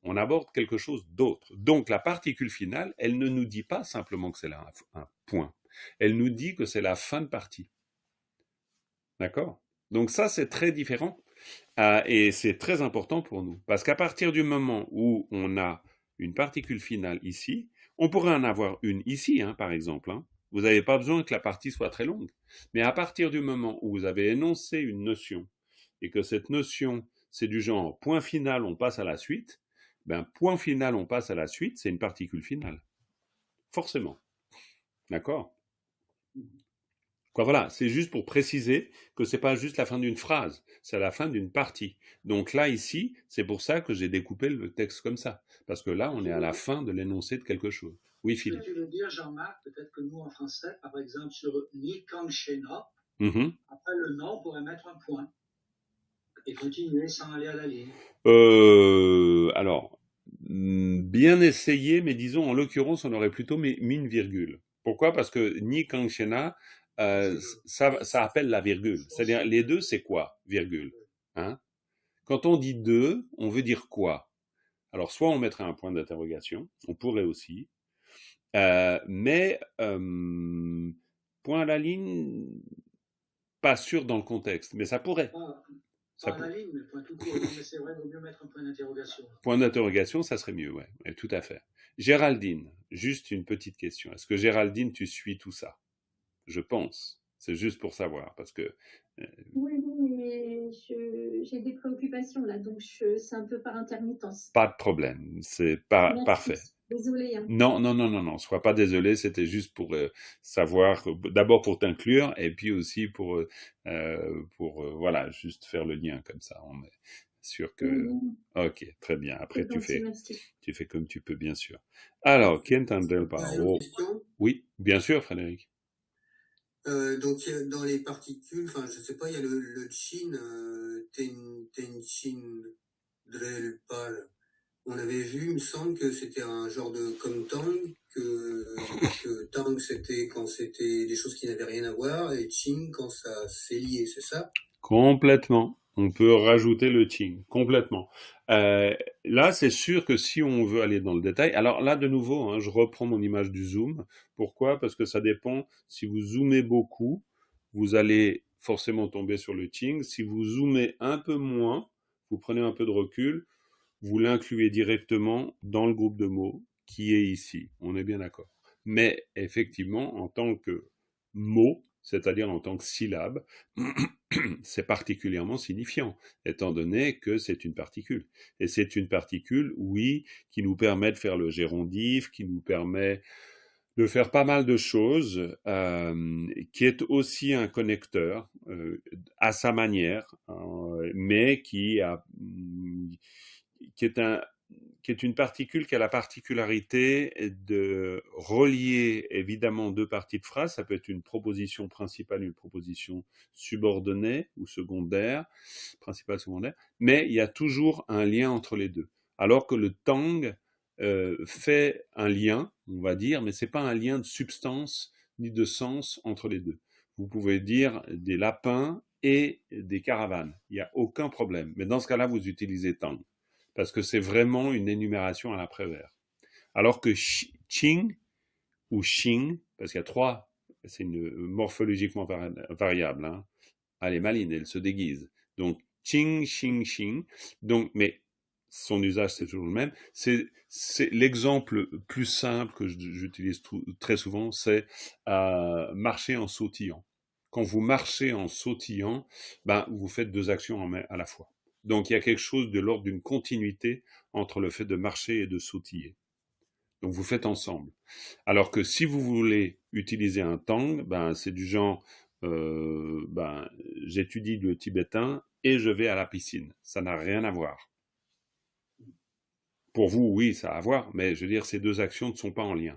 On aborde quelque chose d'autre. Donc la particule finale, elle ne nous dit pas simplement que c'est un point. Elle nous dit que c'est la fin de partie. D'accord? Donc ça, c'est très différent. Et c'est très important pour nous. Parce qu'à partir du moment où on a une particule finale ici, on pourrait en avoir une ici, hein, par exemple. Hein. Vous n'avez pas besoin que la partie soit très longue. Mais à partir du moment où vous avez énoncé une notion, et que cette notion, c'est du genre point final, on passe à la suite, ben point final, on passe à la suite, c'est une particule finale. Forcément. D'accord? Quoi, voilà, c'est juste pour préciser que c'est pas juste la fin d'une phrase, c'est la fin d'une partie. Donc là, ici, c'est pour ça que j'ai découpé le texte comme ça. Parce que là, on est à la fin de l'énoncé de quelque chose. Oui, Ce que Philippe. tu veux dire, Jean-Marc, peut-être que nous, en français, par exemple, sur Ni Kang Shena, Mhm. après le nom, on pourrait mettre un point et continuer sans aller à la ligne. Alors, bien essayé, mais disons, en l'occurrence, on aurait plutôt mis une virgule. Pourquoi? Parce que Ni Kang Shena, ça appelle la virgule. C'est-à-dire, les deux, c'est quoi? Virgule. Hein? Quand on dit deux, on veut dire quoi? Alors, soit on mettrait un point d'interrogation, on pourrait aussi, mais point à la ligne, pas sûr dans le contexte, mais ça pourrait. Pas à la ligne, mais point tout court. Non, mais c'est vrai, il vaut mieux mettre un point d'interrogation. Point d'interrogation, ça serait mieux, ouais, tout à fait. Géraldine, juste une petite question. Est-ce que Géraldine, tu suis tout ça? Je pense. C'est juste pour savoir, parce que... Oui, mais j'ai des préoccupations là, donc c'est un peu par intermittence. Pas de problème, c'est pas Merci. parfait. Désolée. Hein. Non, sois pas désolé, c'était juste pour savoir, d'abord pour t'inclure, et puis aussi pour voilà, juste faire le lien comme ça. On est sûr que... Oui. Ok, très bien. Après, Merci. tu fais comme tu peux, bien sûr. Alors, qui entendait Une question? Oui, bien sûr, Frédéric. Donc, dans les particules, enfin, je sais pas, il y a le Chin, Tenchin Drelpa. On avait vu, il me semble que c'était un genre de comme Tang, que Tang c'était quand c'était des choses qui n'avaient rien à voir, et Chin quand ça s'est lié, c'est ça? Complètement. On peut rajouter le Qing, complètement. Là, c'est sûr que si on veut aller dans le détail, alors là, de nouveau, hein, je reprends mon image du zoom. Pourquoi? Parce que ça dépend. Si vous zoomez beaucoup, vous allez forcément tomber sur le Qing. Si vous zoomez un peu moins, vous prenez un peu de recul, vous l'incluez directement dans le groupe de mots qui est ici. On est bien d'accord. Mais effectivement, en tant que mot, c'est-à-dire en tant que syllabe, c'est particulièrement signifiant, étant donné que c'est une particule. Et c'est une particule, oui, qui nous permet de faire le gérondif, qui nous permet de faire pas mal de choses, qui est aussi un connecteur à sa manière, mais qui est une particule qui a la particularité de relier évidemment deux parties de phrase. Ça peut être une proposition principale, une proposition subordonnée ou secondaire, principale, secondaire, mais il y a toujours un lien entre les deux. Alors que le tang fait un lien, on va dire, mais c'est pas un lien de substance ni de sens entre les deux. Vous pouvez dire des lapins et des caravanes, il n'y a aucun problème. Mais dans ce cas-là, vous utilisez tang, parce que c'est vraiment une énumération à l'après-vers. Alors que Qing ou Xing, parce qu'il y a trois, c'est morphologiquement variable, hein. Elle est maline, elle se déguise. Donc, Qing, Xing, Xing. Donc, mais son usage, c'est toujours le même. C'est l'exemple plus simple que j'utilise très souvent, c'est marcher en sautillant. Quand vous marchez en sautillant, ben, vous faites deux actions à la fois. Donc, il y a quelque chose de l'ordre d'une continuité entre le fait de marcher et de sautiller. Donc, vous faites ensemble. Alors que si vous voulez utiliser un tang, ben, c'est du genre, ben, j'étudie le tibétain et je vais à la piscine. Ça n'a rien à voir. Pour vous, oui, ça a à voir, mais je veux dire, ces deux actions ne sont pas en lien.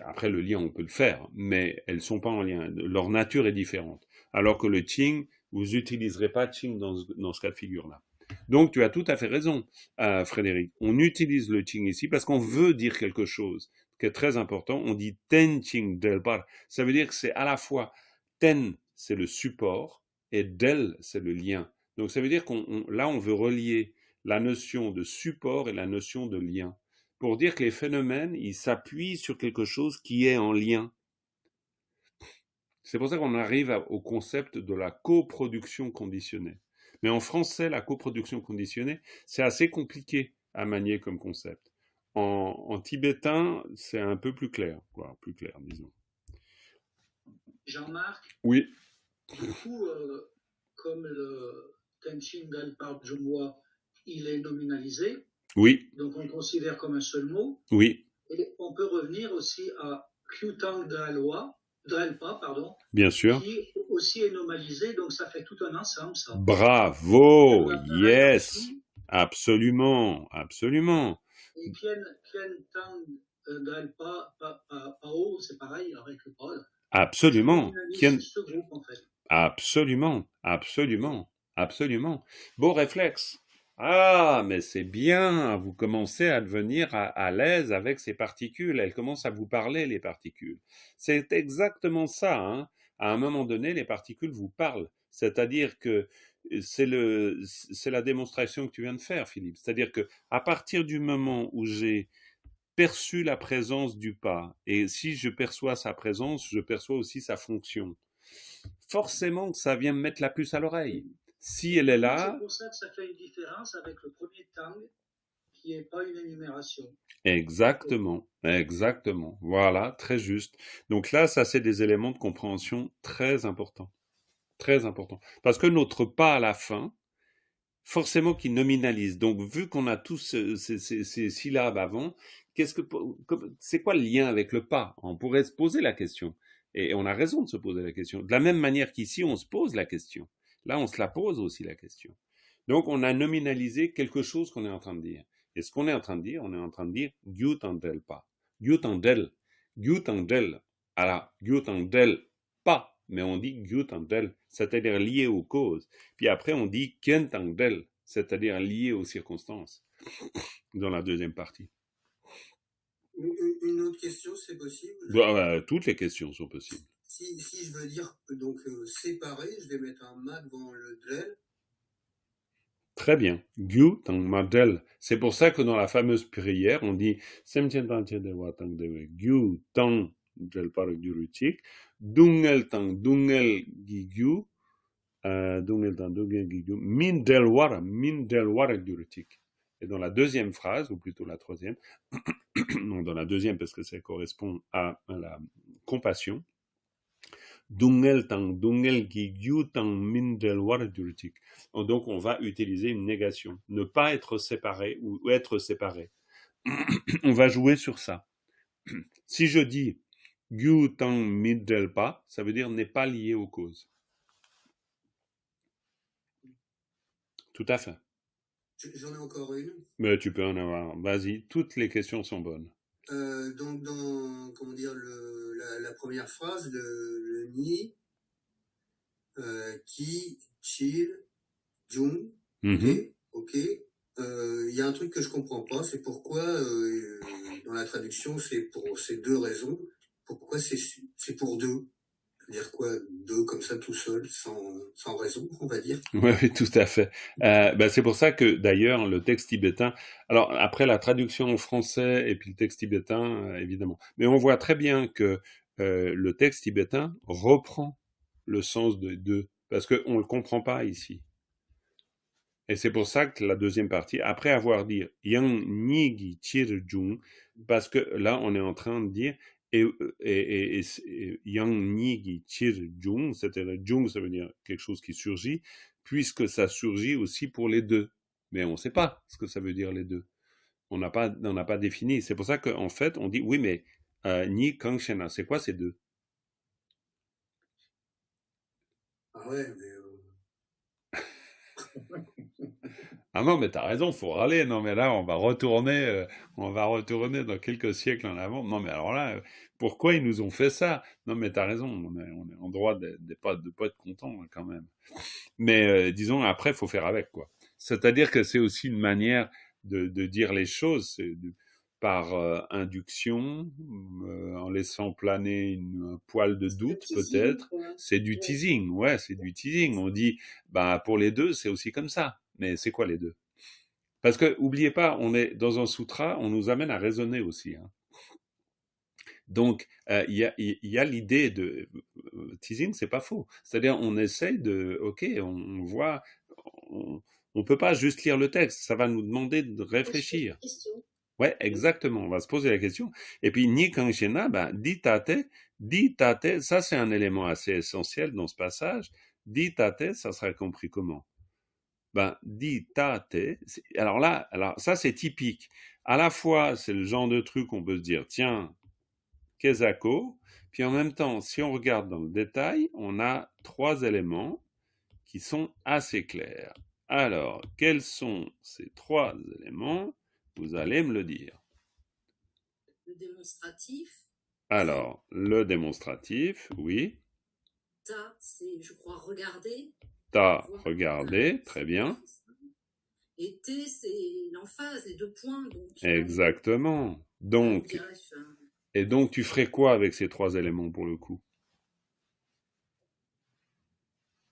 Après, le lien, on peut le faire, mais elles ne sont pas en lien. Leur nature est différente. Alors que le Qing, vous n'utiliserez pas Qing dans ce cas de figure-là. Donc, tu as tout à fait raison, Frédéric. On utilise le Qing ici parce qu'on veut dire quelque chose qui est très important. On dit Ten Qing Del Par. Ça veut dire que c'est à la fois Ten, c'est le support, et Del, c'est le lien. Donc, ça veut dire là, on veut relier la notion de support et la notion de lien, pour dire que les phénomènes, ils s'appuient sur quelque chose qui est en lien. C'est pour ça qu'on arrive au concept de la coproduction conditionnée. Mais en français, la coproduction conditionnée, c'est assez compliqué à manier comme concept. En tibétain, c'est un peu plus clair, quoi, plus clair, disons. Jean-Marc? Oui. Du coup, comme le Tenchin Galpa Jumwa, il est nominalisé. Oui. Donc on le considère comme un seul mot. Oui. Et on peut revenir aussi à Kyutang Drelpa, pardon. Bien sûr. Qui aussi est nominalisé, donc ça fait tout un ensemble, ça. Bravo, yes, absolument, absolument. Et Kien Tang Del Pao, c'est pareil avec le Paul. Absolument. Ce groupe, en fait. Absolument. Beau réflexe. Ah, mais c'est bien, vous commencez à devenir à l'aise avec ces particules, elles commencent à vous parler, les particules. C'est exactement ça, hein. À un moment donné, les particules vous parlent. C'est-à-dire que c'est la démonstration que tu viens de faire, Philippe. C'est-à-dire que à partir du moment où j'ai perçu la présence du pas, et si je perçois sa présence, je perçois aussi sa fonction. Forcément, ça vient me mettre la puce à l'oreille. Si elle est là... C'est pour ça que ça fait une différence avec le premier tang, qui n'est pas une énumération. Exactement. Voilà, très juste. Donc là, ça, c'est des éléments de compréhension très importants. Très importants. Parce que notre pas à la fin, forcément qu'il nominalise. Donc, vu qu'on a tous ces syllabes avant, c'est quoi le lien avec le pas? On pourrait se poser la question. Et on a raison de se poser la question. De la même manière qu'ici, on se pose la question. Là, on se la pose aussi, la question. Donc, on a nominalisé quelque chose qu'on est en train de dire. Et ce qu'on est en train de dire, on est en train de dire Gyutandel pas. Gyutandel. Alors, Gyutandel pas. Mais on dit Gyutandel, c'est-à-dire lié aux causes. Puis après, on dit Kentandel, c'est-à-dire lié aux circonstances, dans la deuxième partie. Une autre question, c'est possible? Toutes les questions sont possibles. Si je veux dire donc séparer, je vais mettre un ma devant le del. Très bien. Gyutandel. C'est pour ça que dans la fameuse prière, on dit Semtientantede watangdewe Gyutandel paradurutik, Dungel tang dungel gigyu, min del wara durutik. Et dans la deuxième phrase, ou plutôt la troisième, non, dans la deuxième parce que ça correspond à la compassion, dungel gigyu tang min del wara durutik. Donc on va utiliser une négation, ne pas être séparé ou être séparé. On va jouer sur ça. Si je dis Gyu tang min del pa, ça veut dire n'est pas lié aux causes. Tout à fait. J'en ai encore une. Mais tu peux en avoir. Vas-y, toutes les questions sont bonnes. Donc dans la première phrase, le ni, ki, chil, jung, ok. Il y a un truc que je comprends pas, c'est pourquoi dans la traduction c'est pour ces deux raisons. Pourquoi c'est pour deux? Dire quoi, deux comme ça tout seul, sans raison, on va dire. Oui, tout à fait. C'est pour ça que d'ailleurs le texte tibétain, alors après la traduction en français et puis le texte tibétain, évidemment, mais on voit très bien que le texte tibétain reprend le sens de deux, parce qu'on ne le comprend pas ici. Et c'est pour ça que la deuxième partie, après avoir dit Yang Nigi Chirjung, parce que là on est en train de dire et Yang Nigi Chirjung, c'est-à-dire Jung, ça veut dire quelque chose qui surgit, puisque ça surgit aussi pour les deux. Mais on ne sait pas ce que ça veut dire les deux. On n'a pas défini. C'est pour ça qu'en fait on dit oui, mais Ni Kangshena, c'est quoi ces deux? Ah ouais, mais Ah non, mais t'as raison, faut râler. Non, mais là, on va retourner dans quelques siècles en avant. Non, mais alors là, pourquoi ils nous ont fait ça? Non, mais t'as raison, on est en droit de pas être content quand même. Mais disons, après, faut faire avec, quoi. C'est-à-dire que c'est aussi une manière de dire les choses, par induction, en laissant planer un poil de doute, peut-être. C'est du teasing, ouais, c'est du teasing. On dit, pour les deux, c'est aussi comme ça. Mais c'est quoi les deux? Parce que, oubliez pas, on est dans un sutra, on nous amène à raisonner aussi. Hein. Donc, il y a l'idée de teasing, c'est pas faux. C'est-à-dire, on essaye de, ok, on voit, on peut pas juste lire le texte, ça va nous demander de réfléchir. Ouais, exactement. On va se poser la question. Et puis, ni kangshena, ditate, ça c'est un élément assez essentiel dans ce passage. Ditate, ça sera compris comment? Ditate, alors ça c'est typique. À la fois, c'est le genre de truc on peut se dire, tiens, Kezako, puis en même temps, si on regarde dans le détail, on a trois éléments qui sont assez clairs. Alors, quels sont ces trois éléments? Vous allez me le dire. Le démon démonstratif. Alors, le démonstratif, oui. Ta, c'est, je crois, regarder. T'as Voir. regardé, très bien. Et T, c'est l'emphase, les 2 points. Donc, Exactement. on Donc, dirait, enfin, et donc tu ferais quoi avec ces 3 éléments pour le coup?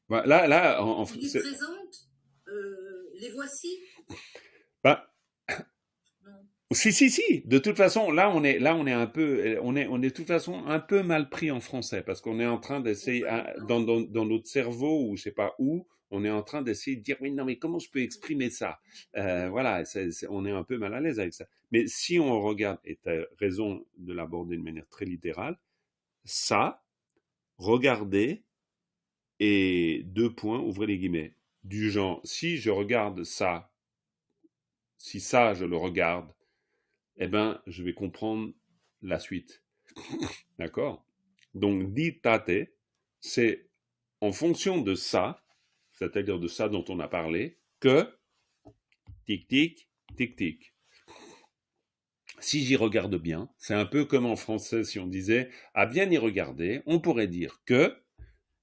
Bah, là, il les présente, les voici. Bah, Non. si. De toute façon, là, on est un peu, on est de toute façon un peu mal pris en français parce qu'on est en train d'essayer, dans notre cerveau ou je sais pas où, on est en train d'essayer de dire, oui, non, mais comment je peux exprimer ça? Voilà, on est un peu mal à l'aise avec ça. Mais si on regarde, et tu as raison de l'aborder de manière très littérale, ça, regarder, et 2 points, ouvrez les guillemets, du genre, si je regarde ça, si ça, je le regarde, eh ben, je vais comprendre la suite. D'accord? Donc, ditate, c'est en fonction de ça, c'est-à-dire de ça dont on a parlé, que tic-tic, tic-tic. Si j'y regarde bien, c'est un peu comme en français si on disait à bien y regarder, on pourrait dire que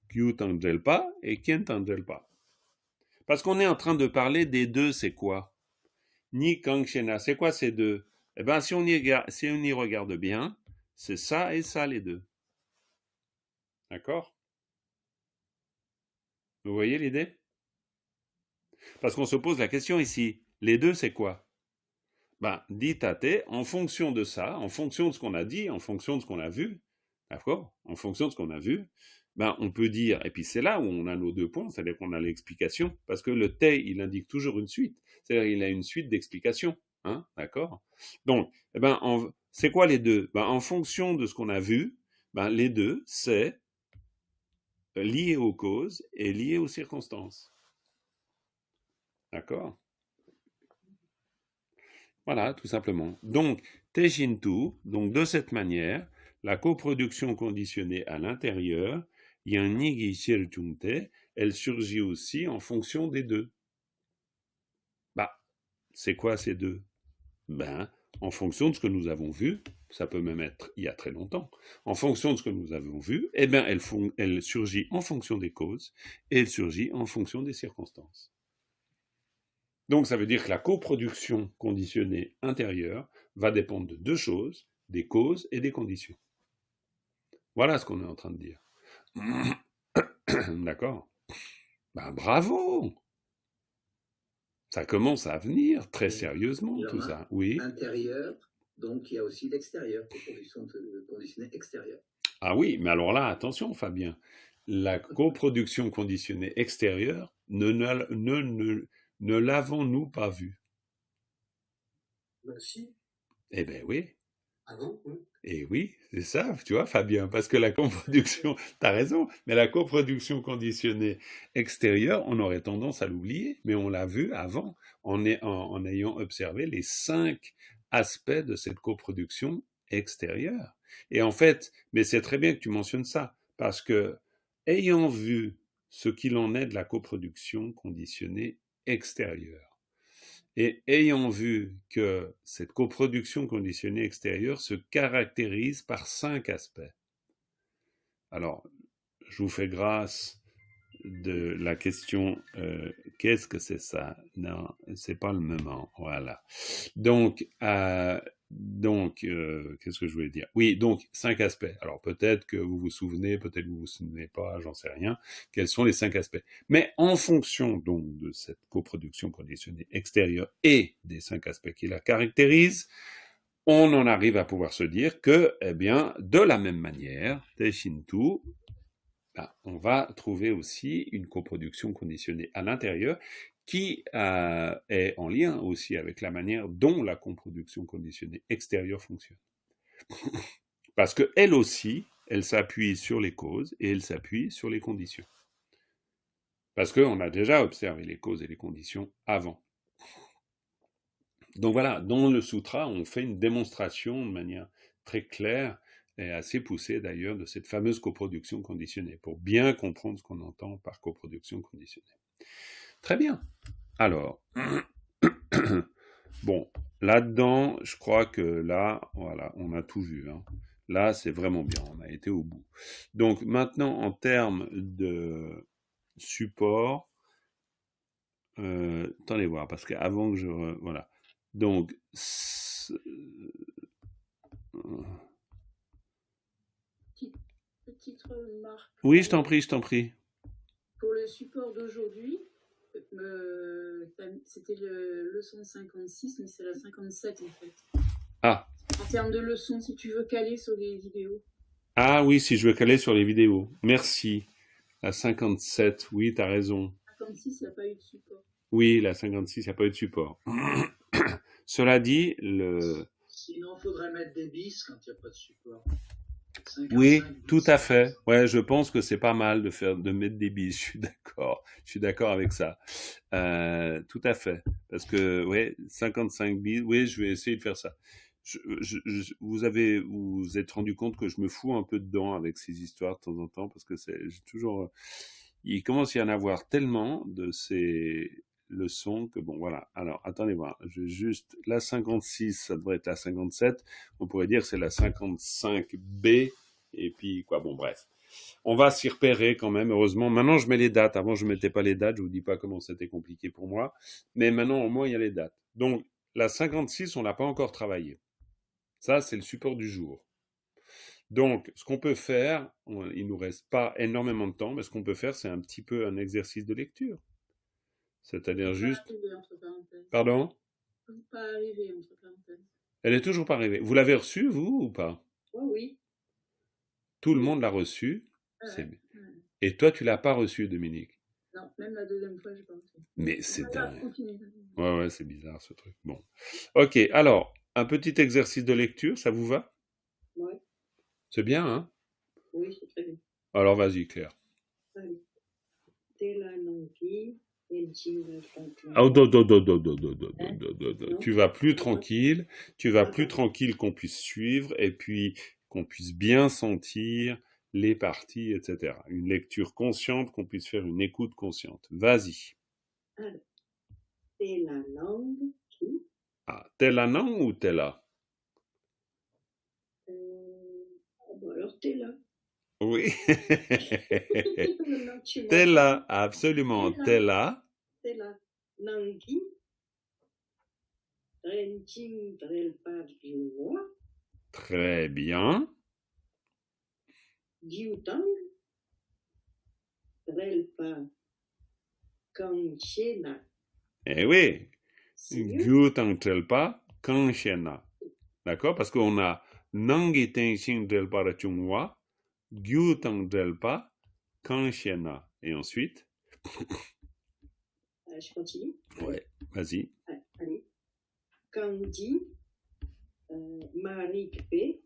Q tangel pas et Quien tangel pas. Parce qu'on est en train de parler des deux, c'est quoi? Ni Kang Shena, c'est quoi ces deux? Eh bien, si on y regarde bien, c'est ça et ça les deux. D'accord? Vous voyez l'idée? Parce qu'on se pose la question ici, les deux c'est quoi? Ben, ditate, en fonction de ça, en fonction de ce qu'on a dit, en fonction de ce qu'on a vu, d'accord? En fonction de ce qu'on a vu, ben, on peut dire, et puis c'est là où on a nos 2 points, c'est-à-dire qu'on a l'explication, parce que le te, il indique toujours une suite, c'est-à-dire il a une suite d'explications, hein, d'accord? Donc, eh ben, c'est quoi les deux? Ben, en fonction de ce qu'on a vu, ben, les deux, c'est lié aux causes et lié aux circonstances. D'accord? Voilà, tout simplement. Donc, Teishintu, donc de cette manière, la coproduction conditionnée à l'intérieur, Yanigi Shirjunte, elle surgit aussi en fonction des deux. Bah, c'est quoi ces deux? Ben, en fonction de ce que nous avons vu, ça peut même être il y a très longtemps, en fonction de ce que nous avons vu, eh bien, elle surgit en fonction des causes et elle surgit en fonction des circonstances. Donc ça veut dire que la coproduction conditionnée intérieure va dépendre de 2 choses, des causes et des conditions. Voilà ce qu'on est en train de dire. D'accord? Ben bravo! Ça commence à venir très sérieusement tout ça. Oui. Intérieur, donc il y a aussi l'extérieur, coproduction conditionnée extérieure. Ah oui, mais alors là, attention Fabien, la coproduction conditionnée extérieure, ne l'avons-nous pas vue? Ben si. Eh bien oui. Ah non, oui. Et oui, c'est ça, tu vois, Fabien, parce que la coproduction, t'as raison, mais la coproduction conditionnée extérieure, on aurait tendance à l'oublier, mais on l'a vu avant, en ayant observé les 5 aspects de cette coproduction extérieure. Et en fait, mais c'est très bien que tu mentionnes ça, parce que, ayant vu ce qu'il en est de la coproduction conditionnée extérieure, et ayant vu que cette coproduction conditionnée extérieure se caractérise par 5 aspects. Alors, je vous fais grâce de la question qu'est-ce que c'est ça? Non, c'est pas le moment. Voilà. Donc, qu'est-ce que je voulais dire? Oui, donc 5 aspects. Alors peut-être que vous vous souvenez, peut-être que vous vous souvenez pas, j'en sais rien. Quels sont les 5 aspects? Mais en fonction donc de cette coproduction conditionnée extérieure et des 5 aspects qui la caractérisent, on en arrive à pouvoir se dire que, eh bien, de la même manière, Teishintu, on va trouver aussi une coproduction conditionnée à l'intérieur qui est en lien aussi avec la manière dont la coproduction conditionnée extérieure fonctionne. Parce qu'elle aussi, elle s'appuie sur les causes et elle s'appuie sur les conditions. Parce qu'on a déjà observé les causes et les conditions avant. Donc voilà, dans le sutra, on fait une démonstration de manière très claire et assez poussée d'ailleurs de cette fameuse coproduction conditionnée, pour bien comprendre ce qu'on entend par coproduction conditionnée. Très bien. Alors, bon, là-dedans, je crois que là, voilà, on a tout vu, hein. Là, c'est vraiment bien, on a été au bout. Donc maintenant, en termes de support, attendez voir, parce qu'avant que voilà. Donc, Petite remarque. oui, je t'en prie. Pour le support d'aujourd'hui, c'était le leçon 56, mais c'est la 57 en fait. Ah. En termes de leçons, si tu veux caler sur les vidéos. Ah oui, si je veux caler sur les vidéos. Merci. La 57, oui, t'as raison. 56, il n'y a pas eu de support. Oui, la 56, il n'y a pas eu de support. Cela dit, Sinon, il faudrait mettre des bis quand il n'y a pas de support. Oui, tout à fait. Ouais, je pense que c'est pas mal de mettre des bis. Je suis d'accord avec ça. Tout à fait. Parce que, ouais, 55 bis, oui, je vais essayer de faire ça. Vous êtes rendu compte que je me fous un peu dedans avec ces histoires de temps en temps parce que j'ai toujours, il commence à y en avoir tellement de ces leçons que bon, voilà. Alors, attendez voir. La 56, ça devrait être la 57. On pourrait dire que c'est la 55B. Et puis, quoi, bon, bref. On va s'y repérer quand même, heureusement. Maintenant, je mets les dates. Avant, je ne mettais pas les dates. Je vous dis pas comment c'était compliqué pour moi. Mais maintenant, au moins, il y a les dates. Donc, la 56, on l'a pas encore travaillé. Ça, c'est le support du jour. Donc, ce qu'on peut faire, il nous reste pas énormément de temps, mais ce qu'on peut faire, c'est un petit peu un exercice de lecture. C'est-à-dire juste... Pardon ? Pas arrivé, entre parenthèses. Elle est toujours pas arrivée. Vous l'avez reçue, vous, ou pas ? Oh oui. Tout le monde l'a reçue. Et toi, tu l'as pas reçue, Dominique ? Non, même la deuxième fois, je pas reçu. Mais c'est dingue. Continue. Ouais, c'est bizarre, ce truc. Bon. Ok, alors, un petit exercice de lecture, ça vous va ? Oui. C'est bien, hein ? Oui, c'est très bien. Alors, vas-y, Claire. Allez. Telanonki, Tu vas plus tranquille, qu'on puisse suivre et puis qu'on puisse bien sentir les parties, etc. Une lecture consciente, qu'on puisse faire une écoute consciente. Vas-y. Alors, Telanonki. Ah, Telanong ou Tela ? Alors, Tela. Oui. Tela, absolument. Tela. Tela. Nangi. Renching Drelpa Jua. Très bien. Diutang. Drelpa Kanchena. Eh oui. Gyutang Trelpa Kanchena. D'accord ? Parce qu'on a Nangi Tenshin Drelpa Rachungwa, Gyutang Drelpa Kanchena. Et ensuite ? Je continue. Ouais, vas-y. Allez. Kanji, Marikpe,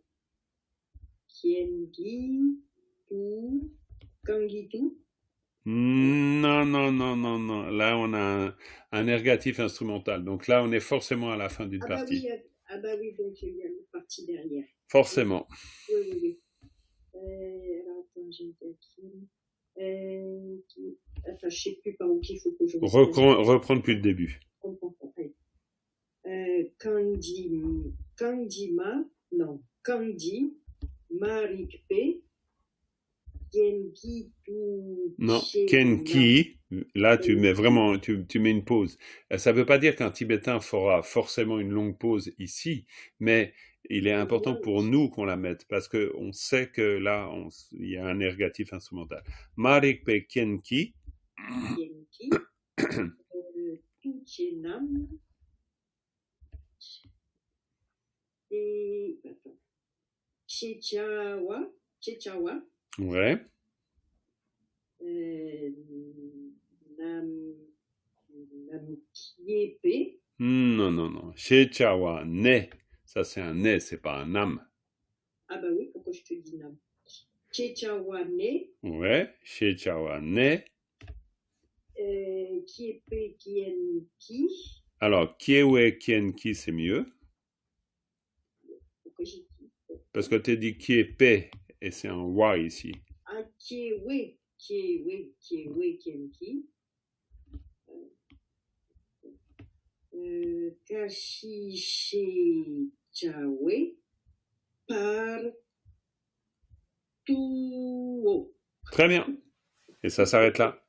Kiengi, Tu, Kangitu. Non. Là, on a un ergatif instrumental. Donc là, on est forcément à la fin d'une partie. Oui, donc il y a une partie derrière. Forcément. Oui. Alors, attends, j'ai été acquis. Attends, je ne sais plus par où il faut que je reprendre depuis le début. Kanji, Marikpe, Kenki, non, Kenki, là tu mets vraiment, tu mets une pause. Ça ne veut pas dire qu'un Tibétain fera forcément une longue pause ici, mais il est important pour nous qu'on la mette, parce qu'on sait que là, il y a un ergatif instrumental. Marikpe Kenki. Tuchenam. Et Chechawa. Ouais. Namkiepe. Non. Chechawa, ne. Ça, c'est un ne, c'est pas un nam. Ah bah oui, pourquoi je te dis nam? Chechawa ne. Ouais, Chechawa ne. Kiepe kienki. Alors, kiewe kienki, c'est mieux. Pourquoi j'ai dit? Parce que tu as dit kiepe, et c'est un wa ici. Ah, kiewe kienki. Kashichechawe Partuo. Très bien. Et ça s'arrête là.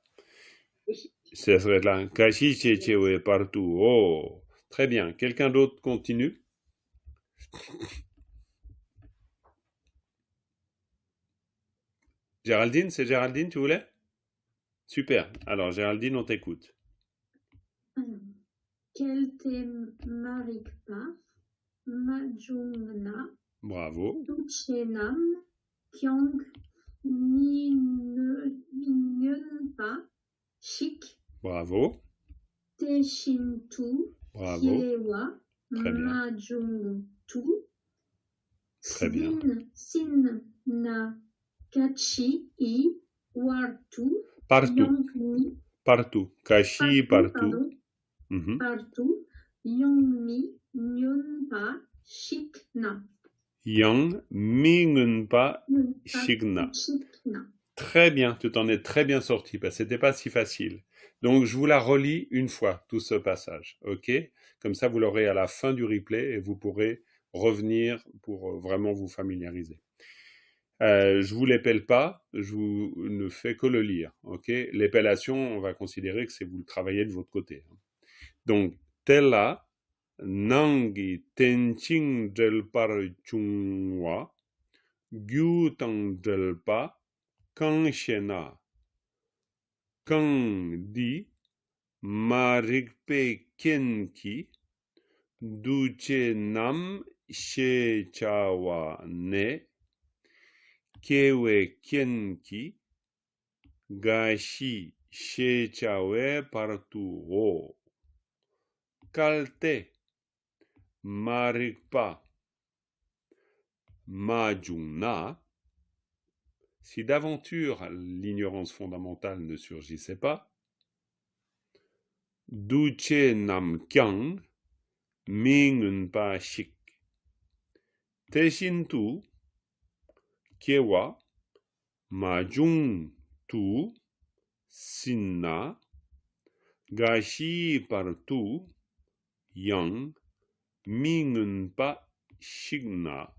Oui. Ça s'arrête là. Kashichechewe partout. Oh, très bien. Quelqu'un d'autre continue? Géraldine, c'est Géraldine, tu voulais? Super. Alors, Géraldine, on t'écoute. Kelte Marikpa, Majungna, Bravo. Duchenam, Kyong, Minunpa, Shik, Bravo. Teshintu, Bravo. Kiewa, Très bien. Majungtu, Très bien. Sin, Na, Kachi, I, Wartu, Partout. Yongmi, Partout. Kashi, partout. pardon, Mhm. partout, Yongmi, Nyunpa, Shikna. Yang, Mingunpa, Nyunpa, Shigna. Shikna. Très bien, tu t'en es très bien sorti, parce que c'était pas si facile. Donc, je vous la relis une fois, tout ce passage, ok? Comme ça, vous l'aurez à la fin du replay et vous pourrez revenir pour vraiment vous familiariser. Je vous l'épelle pas, je vous ne fais que le lire, ok? L'épellation, on va considérer que c'est vous le travaillez de votre côté. Donc, tela, nangi tenching del parchungwa, gyutang del pa, kanshena, kang di, marikpe kenki, duche nam she chawa ne, kewe kenki, gashi she chawe partu o, kalte, marikpa, majuna. Si d'aventure l'ignorance fondamentale ne surgissait pas, Duche nam kyang, mingun pa shik, teshintu, kiewa, majung tu, sinna, gashi partu, yang, mingun pa shigna.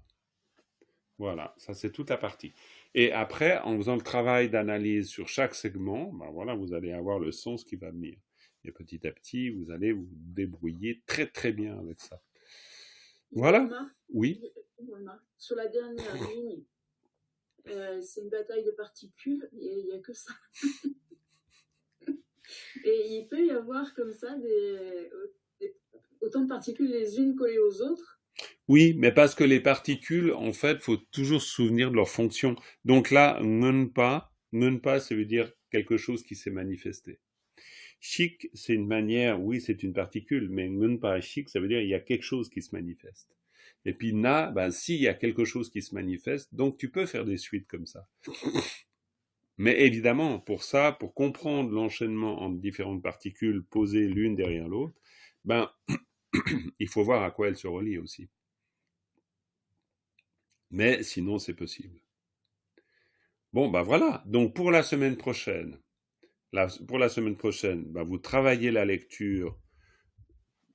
Voilà, ça c'est toute la partie. Et après, en faisant le travail d'analyse sur chaque segment, ben voilà, vous allez avoir le sens qui va venir. Et petit à petit, vous allez vous débrouiller très très bien avec ça. Voilà. Oui. Sur la dernière ligne, c'est une bataille de particules, il n'y a que ça. Et il peut y avoir comme ça autant de particules les unes collées aux autres. Oui, mais parce que les particules, en fait, faut toujours se souvenir de leur fonction. Donc là, ngunpa, ça veut dire quelque chose qui s'est manifesté. Shik, c'est une manière, oui, c'est une particule, mais ngunpa shik, ça veut dire il y a quelque chose qui se manifeste. Et puis na, ben s'il y a quelque chose qui se manifeste, donc tu peux faire des suites comme ça. Mais évidemment, pour ça, pour comprendre l'enchaînement entre différentes particules posées l'une derrière l'autre, ben il faut voir à quoi elles se relient aussi. Mais sinon, c'est possible. Bon, ben voilà. Donc pour la semaine prochaine, vous travaillez la lecture.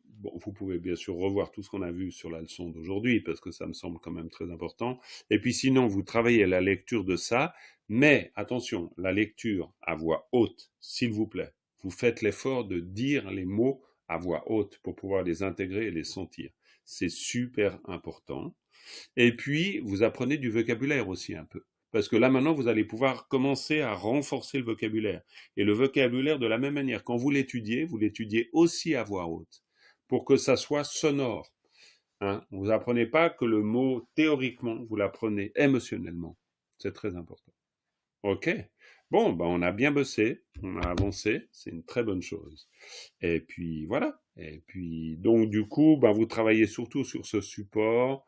Bon, vous pouvez bien sûr revoir tout ce qu'on a vu sur la leçon d'aujourd'hui, parce que ça me semble quand même très important. Et puis sinon, vous travaillez la lecture de ça, mais attention, la lecture à voix haute, s'il vous plaît. Vous faites l'effort de dire les mots à voix haute pour pouvoir les intégrer et les sentir. C'est super important. Et puis, vous apprenez du vocabulaire aussi un peu. Parce que là, maintenant, vous allez pouvoir commencer à renforcer le vocabulaire. Et le vocabulaire, de la même manière, quand vous l'étudiez aussi à voix haute, pour que ça soit sonore. Hein? Vous apprenez pas que le mot théoriquement, vous l'apprenez émotionnellement. C'est très important. Ok? Bon, ben on a bien bossé, on a avancé, c'est une très bonne chose. Et puis voilà. Et puis donc du coup, ben vous travaillez surtout sur ce support.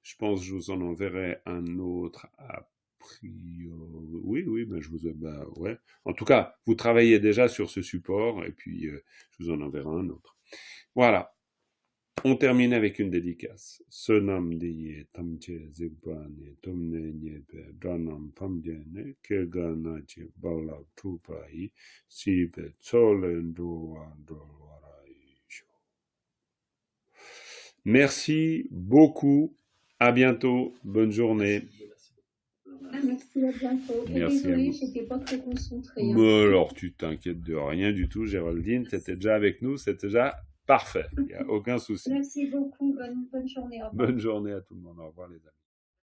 Je pense que je vous en enverrai un autre a priori. Oui, ben je vous ouais. En tout cas, vous travaillez déjà sur ce support et puis je vous en enverrai un autre. Voilà. On termine avec une dédicace. Sonam diye tamche zigbane tomne nyepe dranam pamjene kirgana che bala tupai sipe tsole ndruwa ndruwara isho. Merci beaucoup. À bientôt. Bonne journée. Ah, merci, à bientôt. Et Merci à désolée, vous. j'étais pas très concentrée. Mais alors, tu t'inquiètes de rien du tout, Géraldine. Tu étais déjà avec nous. C'est déjà parfait. Il n'y a aucun souci. Merci beaucoup. Bonne journée. Au revoir. Bonne journée à tout le monde. Au revoir, les amis.